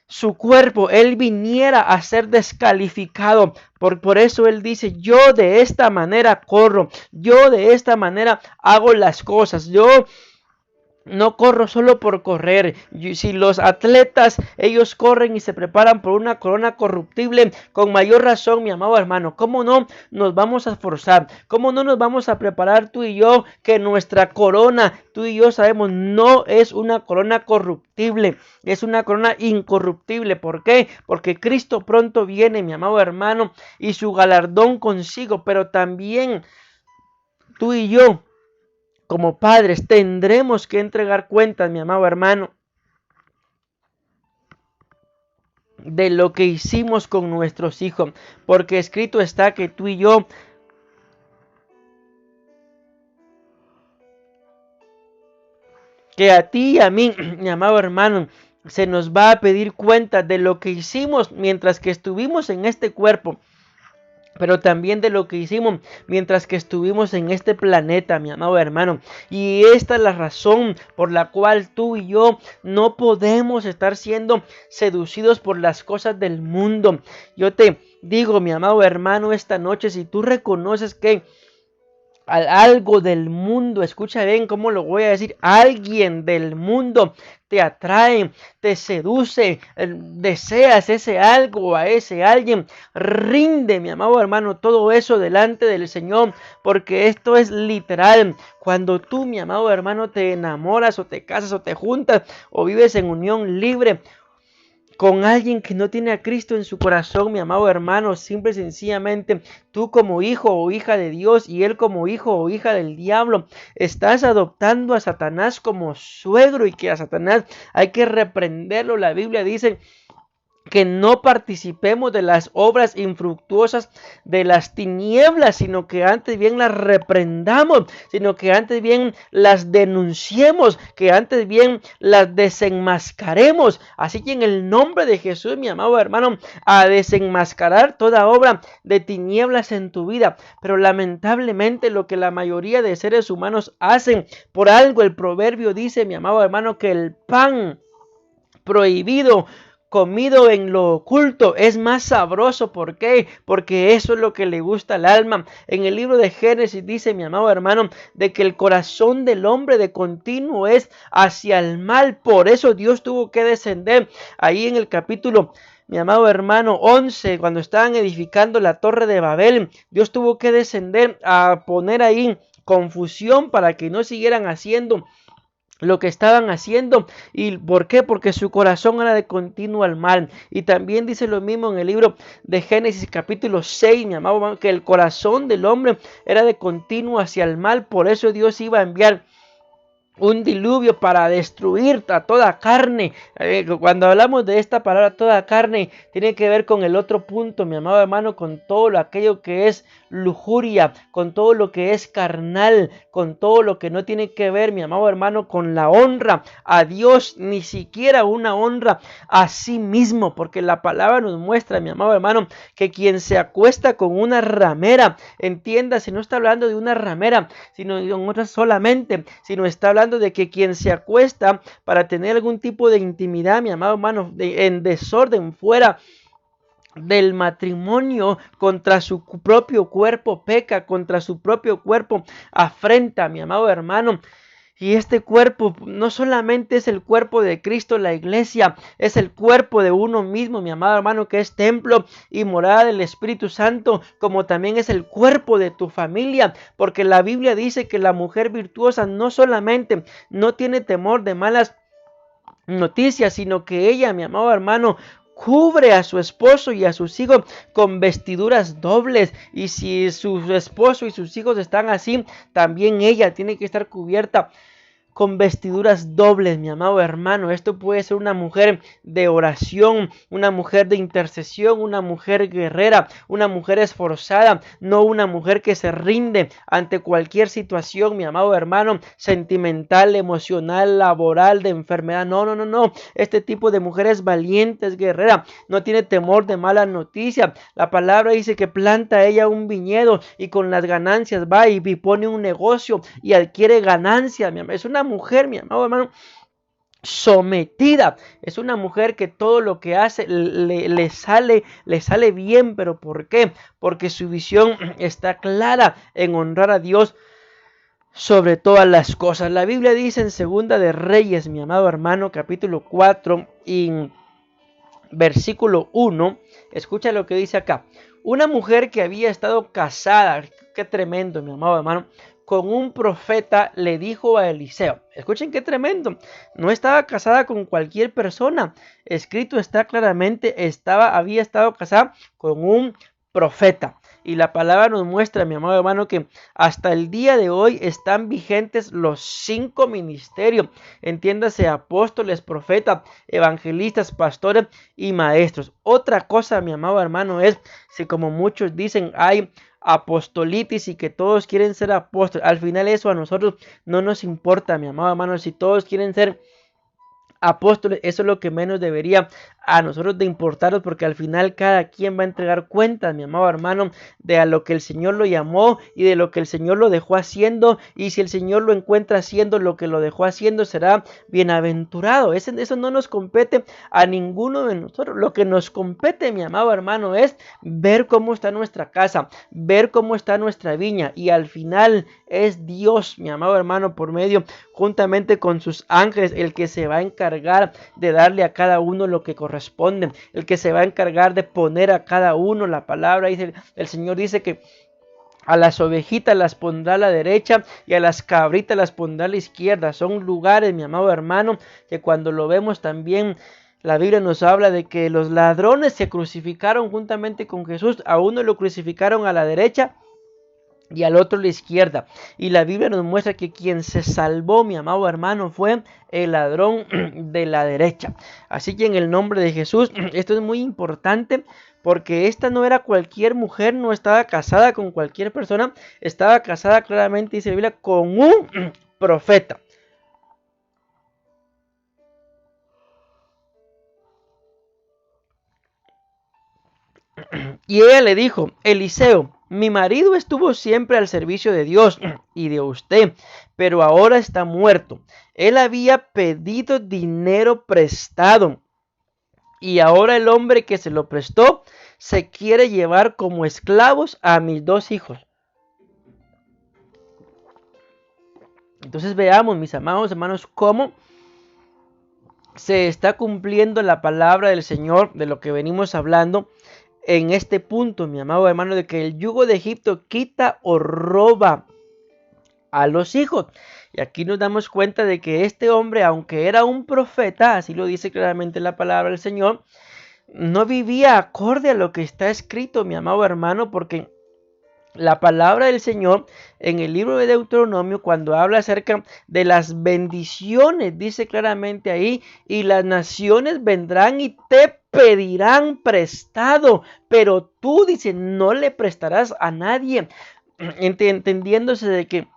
su cuerpo, él viniera a ser descalificado. Por eso él dice: yo de esta manera corro, yo de esta manera hago las cosas, yo no corro solo por correr. Si los atletas, ellos corren y se preparan por una corona corruptible, con mayor razón, mi amado hermano, ¿cómo no nos vamos a esforzar? ¿Cómo no nos vamos a preparar tú y yo, que nuestra corona, tú y yo sabemos, no es una corona corruptible, es una corona incorruptible? ¿Por qué? Porque Cristo pronto viene, mi amado hermano, y su galardón consigo. Pero también tú y yo, como padres, tendremos que entregar cuentas, mi amado hermano, de lo que hicimos con nuestros hijos, porque escrito está que tú y yo, que a ti y a mí, mi amado hermano, se nos va a pedir cuentas de lo que hicimos mientras que estuvimos en este cuerpo, pero también de lo que hicimos mientras que estuvimos en este planeta, mi amado hermano. Y esta es la razón por la cual tú y yo no podemos estar siendo seducidos por las cosas del mundo. Yo te digo, mi amado hermano, esta noche, si tú reconoces que algo del mundo, escucha bien cómo lo voy a decir, alguien del mundo te atrae, te seduce, deseas ese algo, a ese alguien, rinde, mi amado hermano, todo eso delante del Señor, porque esto es literal. Cuando tú, mi amado hermano, te enamoras o te casas o te juntas o vives en unión libre con alguien que no tiene a Cristo en su corazón, mi amado hermano, simple y sencillamente, tú como hijo o hija de Dios y él como hijo o hija del diablo, estás adoptando a Satanás como suegro, y que a Satanás hay que reprenderlo. La Biblia dice que no participemos de las obras infructuosas de las tinieblas, sino que antes bien las reprendamos, sino que antes bien las denunciemos, que antes bien las desenmascaremos. Así que en el nombre de Jesús, mi amado hermano, a desenmascarar toda obra de tinieblas en tu vida. Pero lamentablemente lo que la mayoría de seres humanos hacen, por algo el proverbio dice, mi amado hermano, que el pan prohibido comido en lo oculto es más sabroso. ¿Por qué? Porque eso es lo que le gusta al alma. En el libro de Génesis dice, mi amado hermano, de que el corazón del hombre de continuo es hacia el mal. Por eso Dios tuvo que descender ahí en el capítulo, mi amado hermano, 11, cuando estaban edificando la torre de Babel. Dios tuvo que descender a poner ahí confusión para que no siguieran haciendo lo que estaban haciendo. ¿Y por qué? Porque su corazón era de continuo al mal. Y también dice lo mismo en el libro de Génesis capítulo 6, mi amado, que el corazón del hombre era de continuo hacia el mal. Por eso Dios iba a enviar un diluvio para destruir a toda carne. Cuando hablamos de esta palabra toda carne, tiene que ver con el otro punto, mi amado hermano, con todo aquello que es lujuria, con todo lo que es carnal, con todo lo que no tiene que ver, mi amado hermano, con la honra a Dios, ni siquiera una honra a sí mismo, porque la palabra nos muestra, mi amado hermano, que quien se acuesta con una ramera, entiéndase, no está hablando de una ramera, sino de otra solamente, sino está hablando hablando de que quien se acuesta para tener algún tipo de intimidad, mi amado hermano, en desorden fuera del matrimonio, contra su propio cuerpo peca, contra su propio cuerpo afrenta, mi amado hermano. Y este cuerpo no solamente es el cuerpo de Cristo, la iglesia, es el cuerpo de uno mismo, mi amado hermano, que es templo y morada del Espíritu Santo, como también es el cuerpo de tu familia, porque la Biblia dice que la mujer virtuosa no solamente no tiene temor de malas noticias, sino que ella, mi amado hermano, cubre a su esposo y a sus hijos con vestiduras dobles. Y si su esposo y sus hijos están así, también ella tiene que estar cubierta con vestiduras dobles, mi amado hermano. Esto puede ser una mujer de oración, una mujer de intercesión, una mujer guerrera, una mujer esforzada, no una mujer que se rinde ante cualquier situación, mi amado hermano, sentimental, emocional, laboral, de enfermedad. No, no, no, no. Este tipo de mujer es valiente, es guerrera, no tiene temor de mala noticia. La palabra dice que planta ella un viñedo y con las ganancias va y pone un negocio y adquiere ganancia. Es una mujer, mi amado hermano, sometida. Es una mujer que todo lo que hace le sale bien. ¿Pero por qué? Porque su visión está clara en honrar a Dios sobre todas las cosas. La Biblia dice en Segunda de Reyes, mi amado hermano, capítulo 4 y versículo 1, escucha lo que dice acá. Una mujer que había estado casada, qué tremendo, mi amado hermano, con un profeta, le dijo a Eliseo. Escuchen qué tremendo. No estaba casada con cualquier persona. Escrito está claramente, había estado casada con un profeta. Y la palabra nos muestra, mi amado hermano, que hasta el día de hoy están vigentes los 5 ministerios. Entiéndase, apóstoles, profetas, evangelistas, pastores y maestros. Otra cosa, mi amado hermano, es si como muchos dicen hay apostolitis y que todos quieren ser apóstoles. Al final eso a nosotros no nos importa, mi amado hermano. Si todos quieren ser apóstoles, eso es lo que menos debería a nosotros de importarnos, porque al final cada quien va a entregar cuentas, mi amado hermano, de a lo que el Señor lo llamó y de lo que el Señor lo dejó haciendo. Y si el Señor lo encuentra haciendo lo que lo dejó haciendo, será bienaventurado. Eso no nos compete a ninguno de nosotros. Lo que nos compete, mi amado hermano, es ver cómo está nuestra casa, ver cómo está nuestra viña, y al final es Dios, mi amado hermano, por medio, juntamente con sus ángeles, el que se va a encargar de darle a cada uno lo que corresponde, el que se va a encargar de poner a cada uno. La palabra dice, el Señor dice que a las ovejitas las pondrá a la derecha y a las cabritas las pondrá a la izquierda. Son lugares, mi amado hermano, que cuando lo vemos también, la Biblia nos habla de que los ladrones se crucificaron juntamente con Jesús. A uno lo crucificaron a la derecha y al otro a la izquierda. Y la Biblia nos muestra que quien se salvó, mi amado hermano, fue el ladrón de la derecha. Así que en el nombre de Jesús, esto es muy importante, porque esta no era cualquier mujer, no estaba casada con cualquier persona, estaba casada claramente, dice la Biblia, con un profeta. Y ella le dijo, Eliseo, mi marido estuvo siempre al servicio de Dios y de usted, pero ahora está muerto. Él había pedido dinero prestado y ahora el hombre que se lo prestó se quiere llevar como esclavos a mis 2 hijos. Entonces veamos, mis amados hermanos, cómo se está cumpliendo la palabra del Señor, de lo que venimos hablando en este punto, mi amado hermano, de que el yugo de Egipto quita o roba a los hijos. Y aquí nos damos cuenta de que este hombre, aunque era un profeta, así lo dice claramente la palabra del Señor, no vivía acorde a lo que está escrito, mi amado hermano, porque la palabra del Señor en el libro de Deuteronomio, cuando habla acerca de las bendiciones, dice claramente ahí, y las naciones vendrán y te pedirán prestado, pero tú, dice, no le prestarás a nadie, entendiéndose de que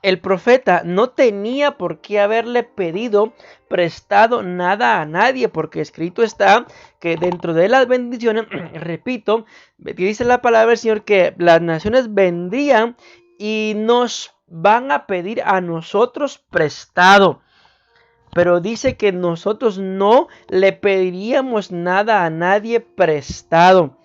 el profeta no tenía por qué haberle pedido prestado nada a nadie, porque escrito está que dentro de las bendiciones, repito, dice la palabra del Señor que las naciones vendrían y nos van a pedir a nosotros prestado. Pero dice que nosotros no le pediríamos nada a nadie prestado.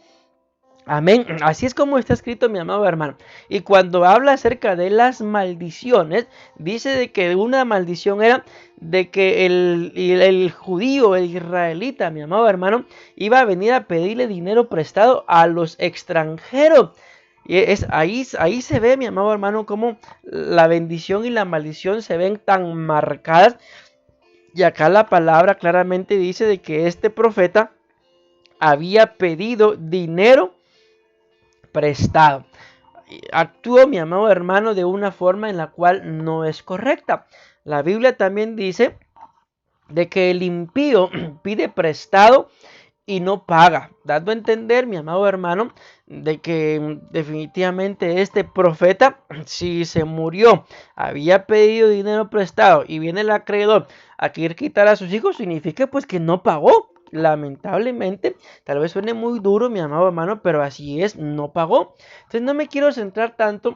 Amén. Así es como está escrito, mi amado hermano. Y cuando habla acerca de las maldiciones, dice de que una maldición era de que el judío, el israelita, mi amado hermano, iba a venir a pedirle dinero prestado a los extranjeros. Y ahí se ve, mi amado hermano, cómo la bendición y la maldición se ven tan marcadas. Y acá la palabra claramente dice de que este profeta había pedido dinero prestado. Actuó, mi amado hermano, de una forma en la cual no es correcta. La Biblia también dice de que el impío pide prestado y no paga, dando a entender, mi amado hermano, de que definitivamente este profeta, si se murió, había pedido dinero prestado y viene el acreedor a querer quitar a sus hijos, significa pues que no pagó. Lamentablemente, tal vez suene muy duro, mi amado hermano, pero así es, no pagó. Entonces no me quiero centrar tanto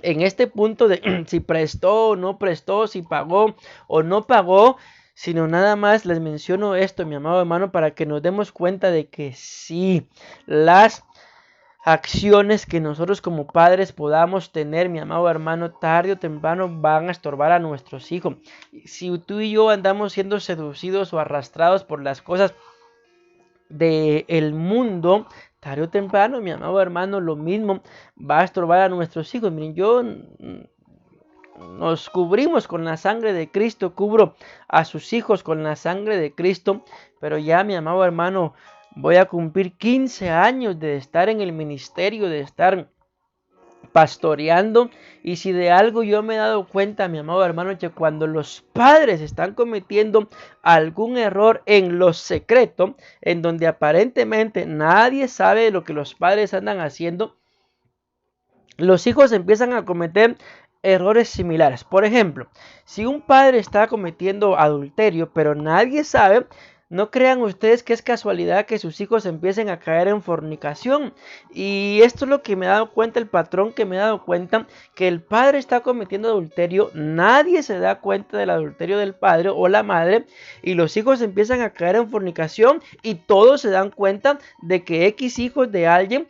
en este punto de si prestó o no prestó, si pagó o no pagó, sino nada más les menciono esto, mi amado hermano, para que nos demos cuenta de que sí, las acciones que nosotros como padres podamos tener, mi amado hermano, tarde o temprano van a estorbar a nuestros hijos. Si tú y yo andamos siendo seducidos o arrastrados por las cosas del mundo, tarde o temprano, mi amado hermano, lo mismo va a estorbar a nuestros hijos. Miren, nos cubrimos con la sangre de Cristo, cubro a sus hijos con la sangre de Cristo, pero ya, mi amado hermano, voy a cumplir 15 años de estar en el ministerio, de estar pastoreando, y si de algo yo me he dado cuenta, mi amado hermano, que cuando los padres están cometiendo algún error en lo secreto, en donde aparentemente nadie sabe lo que los padres andan haciendo, los hijos empiezan a cometer errores similares. Por ejemplo, si un padre está cometiendo adulterio, pero nadie sabe, no crean ustedes que es casualidad que sus hijos empiecen a caer en fornicación. Y esto es lo que me he dado cuenta, el patrón que me he dado cuenta, que el padre está cometiendo adulterio, nadie se da cuenta del adulterio del padre o la madre, y los hijos empiezan a caer en fornicación y todos se dan cuenta de que X hijos de alguien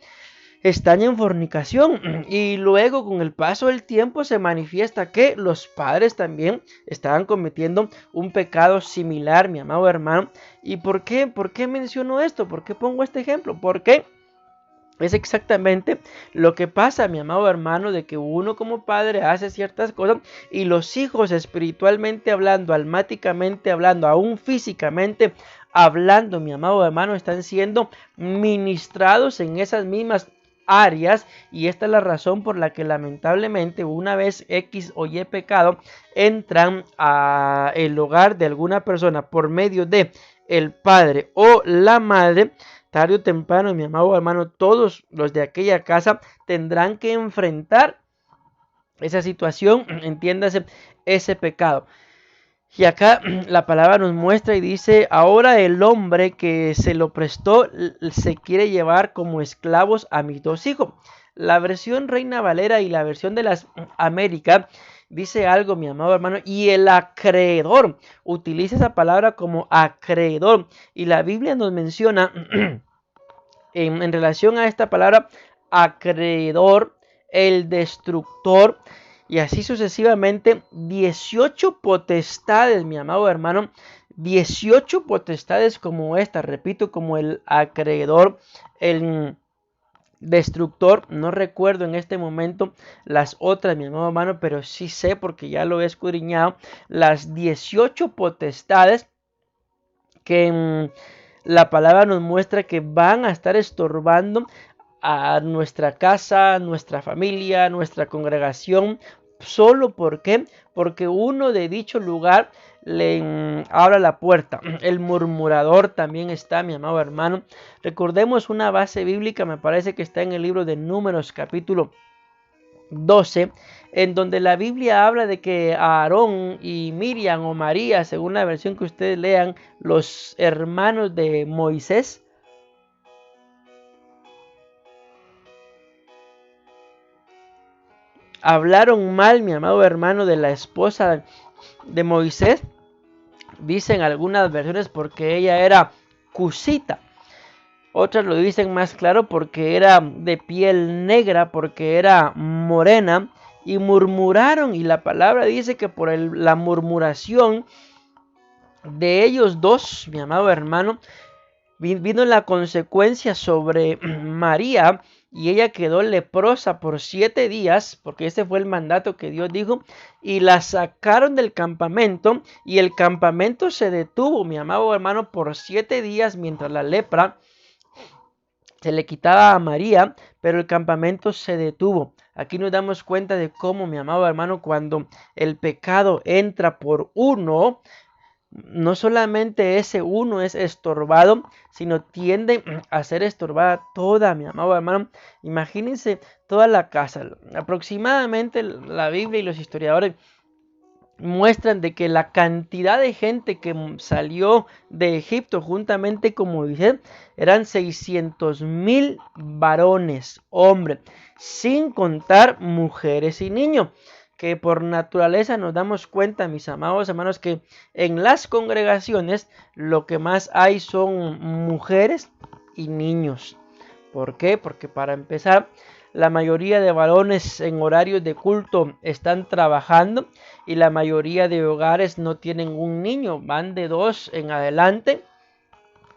están en fornicación, y luego con el paso del tiempo se manifiesta que los padres también estaban cometiendo un pecado similar, mi amado hermano. ¿Y por qué? ¿Por qué menciono esto? ¿Por qué pongo este ejemplo? Porque es exactamente lo que pasa, mi amado hermano, de que uno como padre hace ciertas cosas y los hijos, espiritualmente hablando, almáticamente hablando, aún físicamente hablando, mi amado hermano, están siendo ministrados en esas mismas áreas. Y esta es la razón por la que lamentablemente una vez X o Y pecado entran a el hogar de alguna persona por medio de el padre o la madre, tarde o temprano, mi amado hermano, todos los de aquella casa tendrán que enfrentar esa situación, entiéndase, ese pecado. Y acá la palabra nos muestra y dice: ahora el hombre que se lo prestó se quiere llevar como esclavos a mis dos hijos. La versión Reina Valera y la versión de las Américas dice algo, mi amado hermano, y el acreedor utiliza esa palabra como acreedor. Y la Biblia nos menciona en relación a esta palabra acreedor, el destructor, y así sucesivamente 18 potestades, mi amado hermano, 18 potestades como esta, repito, como el acreedor, el destructor. No recuerdo en este momento las otras, mi amado hermano, pero sí sé, porque ya lo he escudriñado, las 18 potestades que la palabra nos muestra que van a estar estorbando a nuestra casa, nuestra familia, nuestra congregación. ¿Solo por qué? Porque uno de dicho lugar le abra la puerta. El murmurador también está, mi amado hermano. Recordemos una base bíblica, me parece que está en el libro de Números capítulo 12, en donde la Biblia habla de que Aarón y Miriam o María, según la versión que ustedes lean, los hermanos de Moisés, hablaron mal, mi amado hermano, de la esposa de Moisés. Dicen algunas versiones porque ella era cusita. Otras lo dicen más claro porque era de piel negra, porque era morena. Y murmuraron, y la palabra dice que por la murmuración de ellos dos, mi amado hermano, vino la consecuencia sobre María, y ella quedó leprosa por 7 días, porque ese fue el mandato que Dios dijo, y la sacaron del campamento, y el campamento se detuvo, mi amado hermano, por 7 días, mientras la lepra se le quitaba a María, pero el campamento se detuvo. Aquí nos damos cuenta de cómo, mi amado hermano, cuando el pecado entra por uno, no solamente ese uno es estorbado, sino tiende a ser estorbada toda, mi amado hermano. Imagínense toda la casa. Aproximadamente la Biblia y los historiadores muestran de que la cantidad de gente que salió de Egipto juntamente con Moisés eran 600,000 varones, hombres, sin contar mujeres y niños, que por naturaleza nos damos cuenta, mis amados hermanos, que en las congregaciones lo que más hay son mujeres y niños. ¿Por qué? Porque para empezar, la mayoría de varones en horarios de culto están trabajando y la mayoría de hogares no tienen un niño, van de 2 en adelante.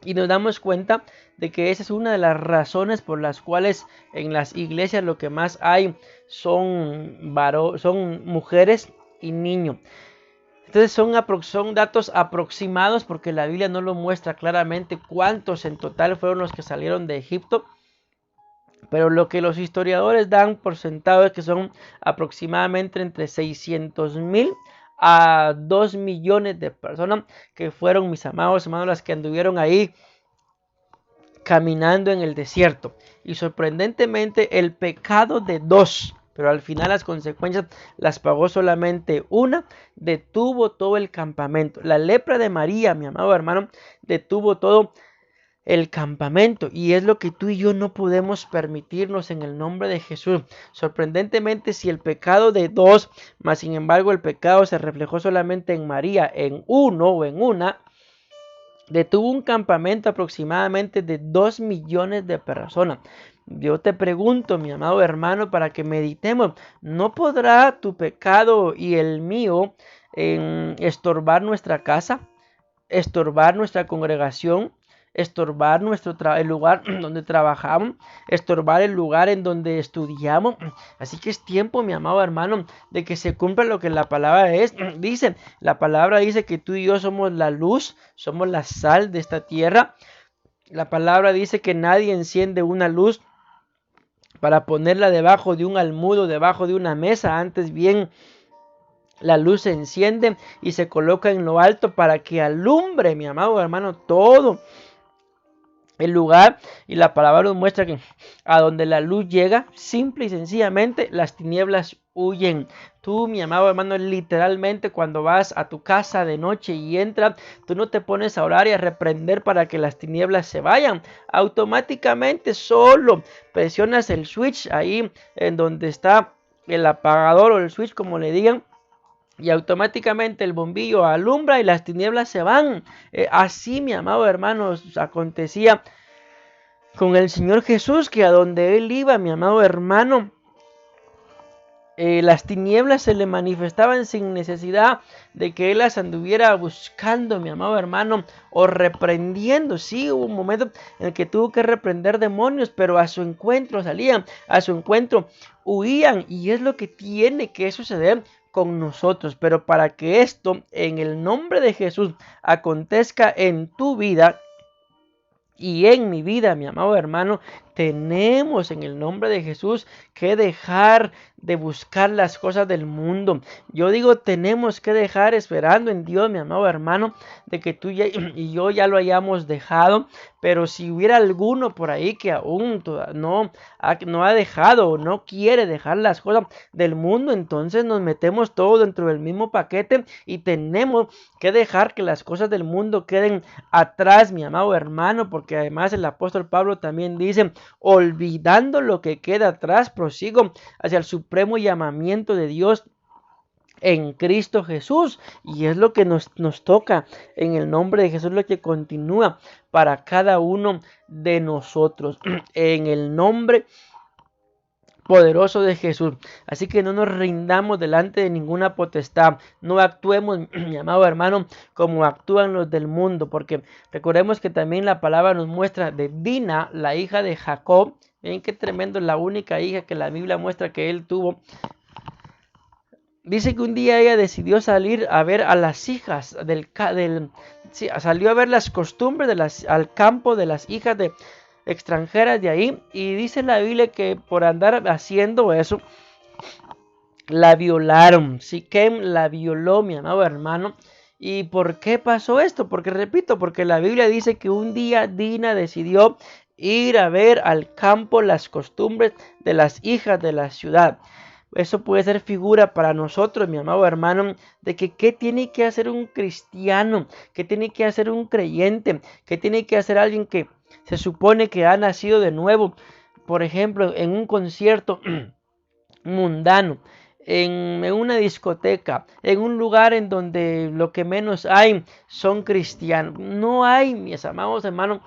Y nos damos cuenta de que esa es una de las razones por las cuales en las iglesias lo que más hay son mujeres y niños. Entonces son datos aproximados porque la Biblia no lo muestra claramente cuántos en total fueron los que salieron de Egipto. Pero lo que los historiadores dan por sentado es que son aproximadamente entre 600,000 a 2 millones de personas que fueron, mis amados hermanos, las que anduvieron ahí caminando en el desierto. Y sorprendentemente el pecado de 2, pero al final las consecuencias las pagó solamente una, detuvo todo el campamento. La lepra de María, mi amado hermano, detuvo todo el campamento, y es lo que tú y yo no podemos permitirnos en el nombre de Jesús. Sorprendentemente, si el pecado de 2, mas sin embargo el pecado se reflejó solamente en María, en uno o en una, detuvo un campamento aproximadamente de 2 millones de personas. Yo te pregunto, mi amado hermano, para que meditemos, ¿no podrá tu pecado y el mío estorbar nuestra casa, estorbar nuestra congregación, estorbar el lugar donde trabajamos, estorbar el lugar en donde estudiamos? Así que es tiempo, mi amado hermano, de que se cumpla lo que la palabra dice. La palabra dice que tú y yo somos la luz, somos la sal de esta tierra. La palabra dice que nadie enciende una luz para ponerla debajo de un almudo, debajo de una mesa. Antes bien, la luz se enciende y se coloca en lo alto para que alumbre, mi amado hermano, todo el lugar. Y la palabra nos muestra que a donde la luz llega, simple y sencillamente las tinieblas huyen. Tú, mi amado hermano, literalmente cuando vas a tu casa de noche y entras, tú no te pones a orar y a reprender para que las tinieblas se vayan. Automáticamente solo presionas el switch ahí en donde está el apagador o el switch, como le digan, y automáticamente el bombillo alumbra y las tinieblas se van. Así, mi amado hermano, acontecía con el Señor Jesús, que a donde Él iba, mi amado hermano, las tinieblas se le manifestaban sin necesidad de que Él las anduviera buscando, mi amado hermano, o reprendiendo. Sí, hubo un momento en el que tuvo que reprender demonios, pero a su encuentro salían, a su encuentro huían, y es lo que tiene que suceder con nosotros. Pero para que esto en el nombre de Jesús acontezca en tu vida y en mi vida, mi amado hermano, tenemos en el nombre de Jesús que dejar de buscar las cosas del mundo. Yo digo, tenemos que dejar esperando en Dios, mi amado hermano, de que tú y yo ya lo hayamos dejado. Pero si hubiera alguno por ahí que aún no ha dejado o no quiere dejar las cosas del mundo, entonces nos metemos todos dentro del mismo paquete y tenemos que dejar que las cosas del mundo queden atrás, mi amado hermano, porque además el apóstol Pablo también dice olvidando lo que queda atrás, prosigo hacia el supremo llamamiento de Dios en Cristo Jesús. Y es lo que nos toca en el nombre de Jesús, lo que continúa para cada uno de nosotros en el nombre poderoso de Jesús. Así que no nos rindamos delante de ninguna potestad, no actuemos, mi amado hermano, como actúan los del mundo, porque recordemos que también la palabra nos muestra de Dina, la hija de Jacob. Ven qué tremendo, la única hija que la Biblia muestra que él tuvo. Dice que un día ella decidió salir a ver a las hijas salió a ver las costumbres al campo de las hijas de extranjeras de ahí, y dice la Biblia que por andar haciendo eso la violaron. Siquem la violó, mi amado hermano. ¿Y por qué pasó esto? Porque repito, porque la Biblia dice que un día Dina decidió ir a ver al campo las costumbres de las hijas de la ciudad. Eso puede ser figura para nosotros, mi amado hermano, de que qué tiene que hacer un cristiano, qué tiene que hacer un creyente, qué tiene que hacer alguien que se supone que ha nacido de nuevo. Por ejemplo, en un concierto mundano, en una discoteca, en un lugar en donde lo que menos hay son cristianos. No hay, mis amados hermanos,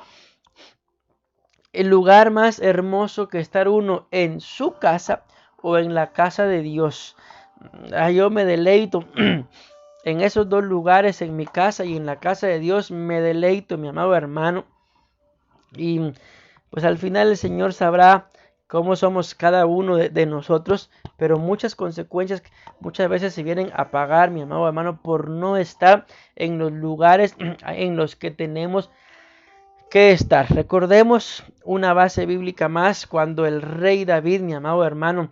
el lugar más hermoso que estar uno en su casa o en la casa de Dios. Yo me deleito en esos dos lugares, en mi casa y en la casa de Dios, me deleito, mi amado hermano. Y pues al final el Señor sabrá cómo somos cada uno de nosotros, pero muchas consecuencias muchas veces se vienen a pagar, mi amado hermano, por no estar en los lugares en los que tenemos que estar. Recordemos una base bíblica más, cuando el rey David, mi amado hermano,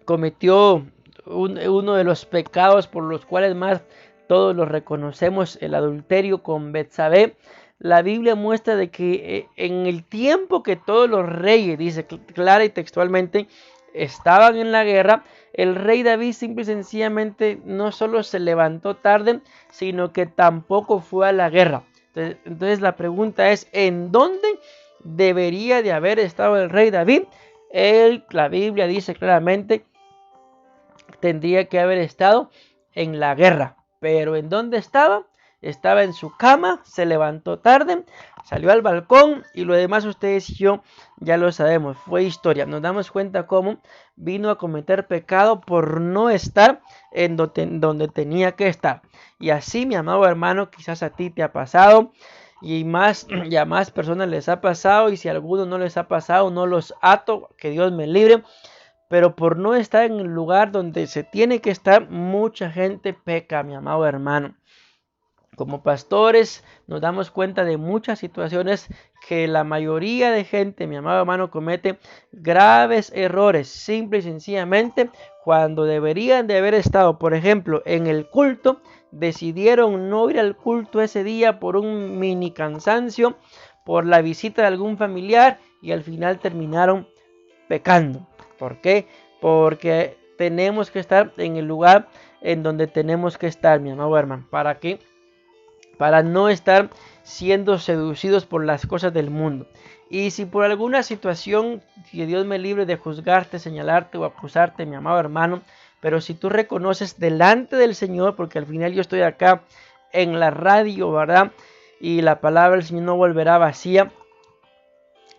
cometió uno de los pecados por los cuales más todos los reconocemos, el adulterio con Betsabé. La Biblia muestra de que en el tiempo que todos los reyes, dice clara y textualmente, estaban en la guerra, el rey David simple y sencillamente no solo se levantó tarde, sino que tampoco fue a la guerra. Entonces la pregunta es, ¿en dónde debería de haber estado el rey David? La Biblia dice claramente, tendría que haber estado en la guerra. Pero ¿en dónde estaba? Estaba en su cama, se levantó tarde, salió al balcón, y lo demás ustedes y yo ya lo sabemos, fue historia. Nos damos cuenta cómo vino a cometer pecado por no estar en donde tenía que estar. Y así, mi amado hermano, quizás a ti te ha pasado, y a más personas les ha pasado, y si a alguno no les ha pasado, no los ato, que Dios me libre. Pero por no estar en el lugar donde se tiene que estar, mucha gente peca, mi amado hermano. Como pastores nos damos cuenta de muchas situaciones que la mayoría de gente, mi amado hermano, comete graves errores, simple y sencillamente cuando deberían de haber estado, por ejemplo, en el culto, decidieron no ir al culto ese día por un mini cansancio, por la visita de algún familiar, y al final terminaron pecando. ¿Por qué? Porque tenemos que estar en el lugar en donde tenemos que estar, mi amado hermano. ¿Para qué? Para no estar siendo seducidos por las cosas del mundo. Y si por alguna situación, que Dios me libre de juzgarte, señalarte o acusarte, mi amado hermano, pero si tú reconoces delante del Señor, porque al final yo estoy acá en la radio, ¿verdad? Y la palabra del Señor no volverá vacía.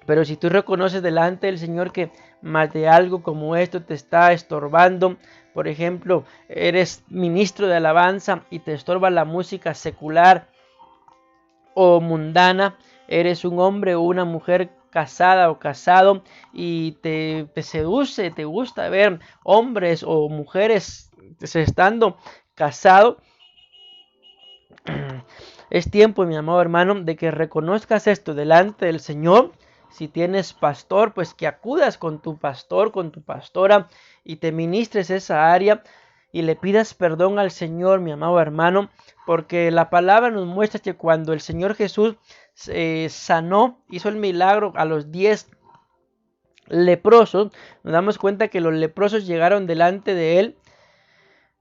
Pero si tú reconoces delante del Señor que más de algo como esto te está estorbando, por ejemplo, eres ministro de alabanza y te estorba la música secular o mundana, eres un hombre o una mujer casada o casado y te seduce, te gusta ver hombres o mujeres estando casados, es tiempo, mi amado hermano, de que reconozcas esto delante del Señor. Si tienes pastor, pues que acudas con tu pastor, con tu pastora, y te ministres esa área y le pidas perdón al Señor, mi amado hermano, porque la palabra nos muestra que cuando el Señor Jesús sanó, hizo el milagro a los 10 leprosos, nos damos cuenta que los leprosos llegaron delante de él.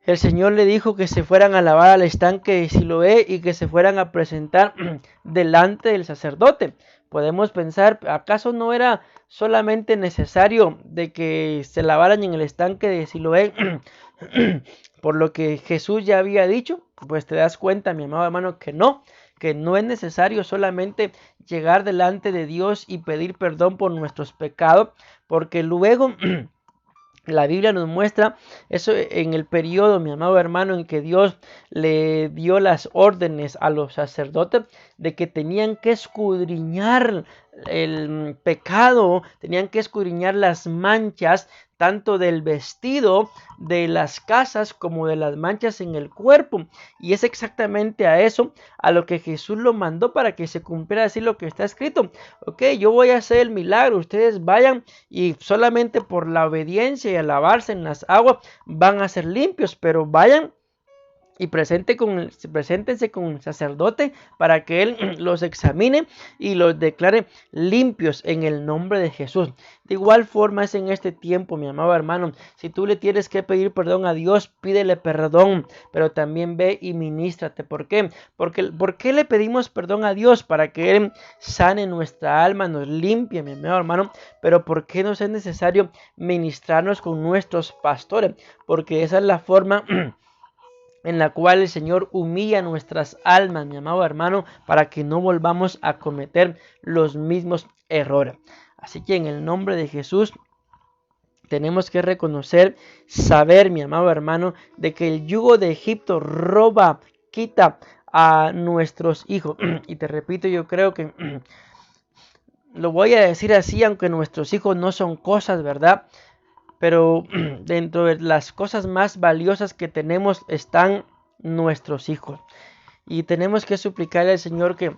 El Señor le dijo que se fueran a lavar al estanque de Siloé y que se fueran a presentar delante del sacerdote, Podemos pensar, ¿acaso no era solamente necesario de que se lavaran en el estanque de Siloé por lo que Jesús ya había dicho? Pues te das cuenta, mi amado hermano, que no es necesario solamente llegar delante de Dios y pedir perdón por nuestros pecados, porque luego la Biblia nos muestra eso en el periodo, mi amado hermano, en que Dios le dio las órdenes a los sacerdotes de que tenían que escudriñar el pecado, tenían que escudriñar las manchas tanto del vestido, de las casas, como de las manchas en el cuerpo. Y es exactamente a eso a lo que Jesús lo mandó para que se cumpliera así lo que está escrito. Ok, yo voy a hacer el milagro, ustedes vayan y solamente por la obediencia y a lavarse en las aguas van a ser limpios, pero vayan y preséntense con un sacerdote para que él los examine y los declare limpios en el nombre de Jesús. De igual forma es en este tiempo, mi amado hermano, si tú le tienes que pedir perdón a Dios, pídele perdón, pero también ve y ministrate. ¿Por qué? ¿Por qué le pedimos perdón a Dios? Para que Él sane nuestra alma, nos limpie, mi amado hermano. Pero ¿por qué nos es necesario ministrarnos con nuestros pastores? Porque esa es la forma en la cual el Señor humilla nuestras almas, mi amado hermano, para que no volvamos a cometer los mismos errores. Así que en el nombre de Jesús tenemos que reconocer, saber, mi amado hermano, de que el yugo de Egipto roba, quita a nuestros hijos. Y te repito, yo creo que lo voy a decir así, aunque nuestros hijos no son cosas, ¿verdad? Pero dentro de las cosas más valiosas que tenemos están nuestros hijos. Y tenemos que suplicarle al Señor que,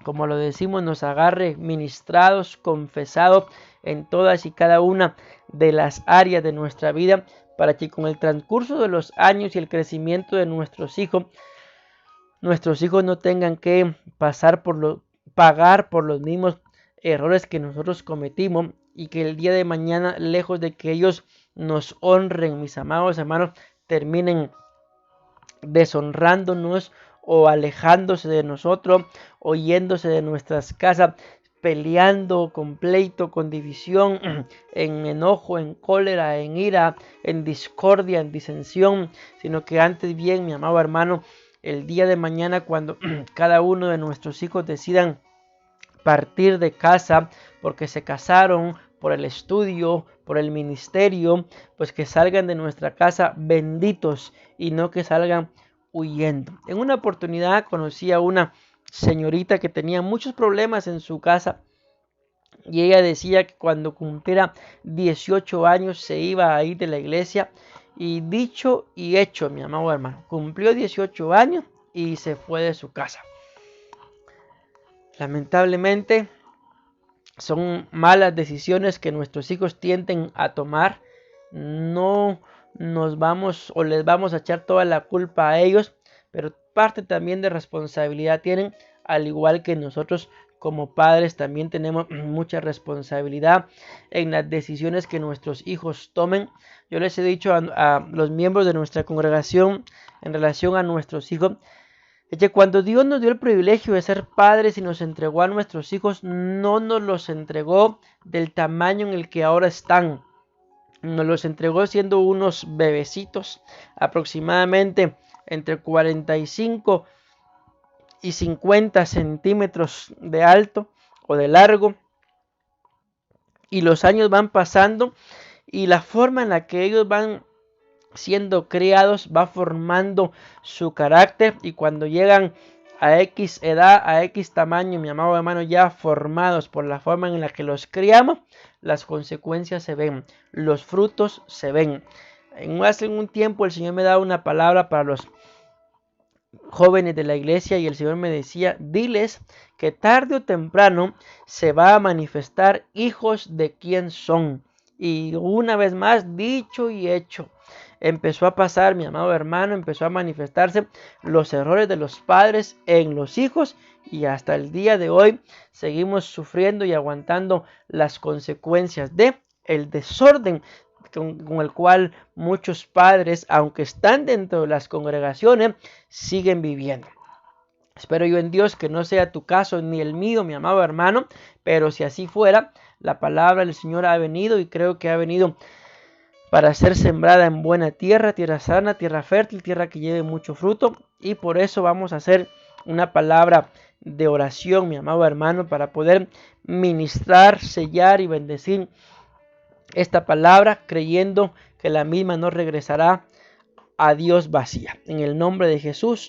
como lo decimos, nos agarre ministrados, confesados en todas y cada una de las áreas de nuestra vida, para que con el transcurso de los años y el crecimiento de nuestros hijos no tengan que pagar por los mismos errores que nosotros cometimos, y que el día de mañana, lejos de que ellos nos honren, mis amados hermanos, terminen deshonrándonos o alejándose de nosotros o yéndose de nuestras casas, peleando con pleito, con división, en enojo, en cólera, en ira, en discordia, en disensión, sino que antes bien, mi amado hermano, el día de mañana, cuando cada uno de nuestros hijos decidan partir de casa porque se casaron, por el estudio, por el ministerio, pues que salgan de nuestra casa benditos y no que salgan huyendo. En una oportunidad conocí a una señorita que tenía muchos problemas en su casa, y ella decía que cuando cumpliera 18 años se iba a ir de la iglesia, y dicho y hecho, mi amado hermano, cumplió 18 años y se fue de su casa. Lamentablemente son malas decisiones que nuestros hijos tienden a tomar. No nos vamos o les vamos a echar toda la culpa a ellos, pero parte también de responsabilidad tienen, al igual que nosotros como padres también tenemos mucha responsabilidad en las decisiones que nuestros hijos tomen. Yo les he dicho a los miembros de nuestra congregación en relación a nuestros hijos, es que cuando Dios nos dio el privilegio de ser padres y nos entregó a nuestros hijos, no nos los entregó del tamaño en el que ahora están. Nos los entregó siendo unos bebecitos, aproximadamente entre 45 y 50 centímetros de alto o de largo. Y los años van pasando y la forma en la que ellos van siendo criados va formando su carácter, y cuando llegan a X edad, a X tamaño, mi amado hermano, ya formados por la forma en la que los criamos, las consecuencias se ven, los frutos se ven. Hace un tiempo el Señor me daba una palabra para los jóvenes de la iglesia, y el Señor me decía: diles que tarde o temprano se va a manifestar hijos de quién son. Y una vez más, dicho y hecho, empezó a pasar, mi amado hermano, empezó a manifestarse los errores de los padres en los hijos, y hasta el día de hoy seguimos sufriendo y aguantando las consecuencias de el desorden con el cual muchos padres, aunque están dentro de las congregaciones, siguen viviendo. Espero yo en Dios que no sea tu caso ni el mío, mi amado hermano, pero si así fuera, la palabra del Señor ha venido y creo que ha venido para ser sembrada en buena tierra, tierra sana, tierra fértil, tierra que lleve mucho fruto, y por eso vamos a hacer una palabra de oración, mi amado hermano, para poder ministrar, sellar y bendecir esta palabra, creyendo que la misma no regresará a Dios vacía. En el nombre de Jesús.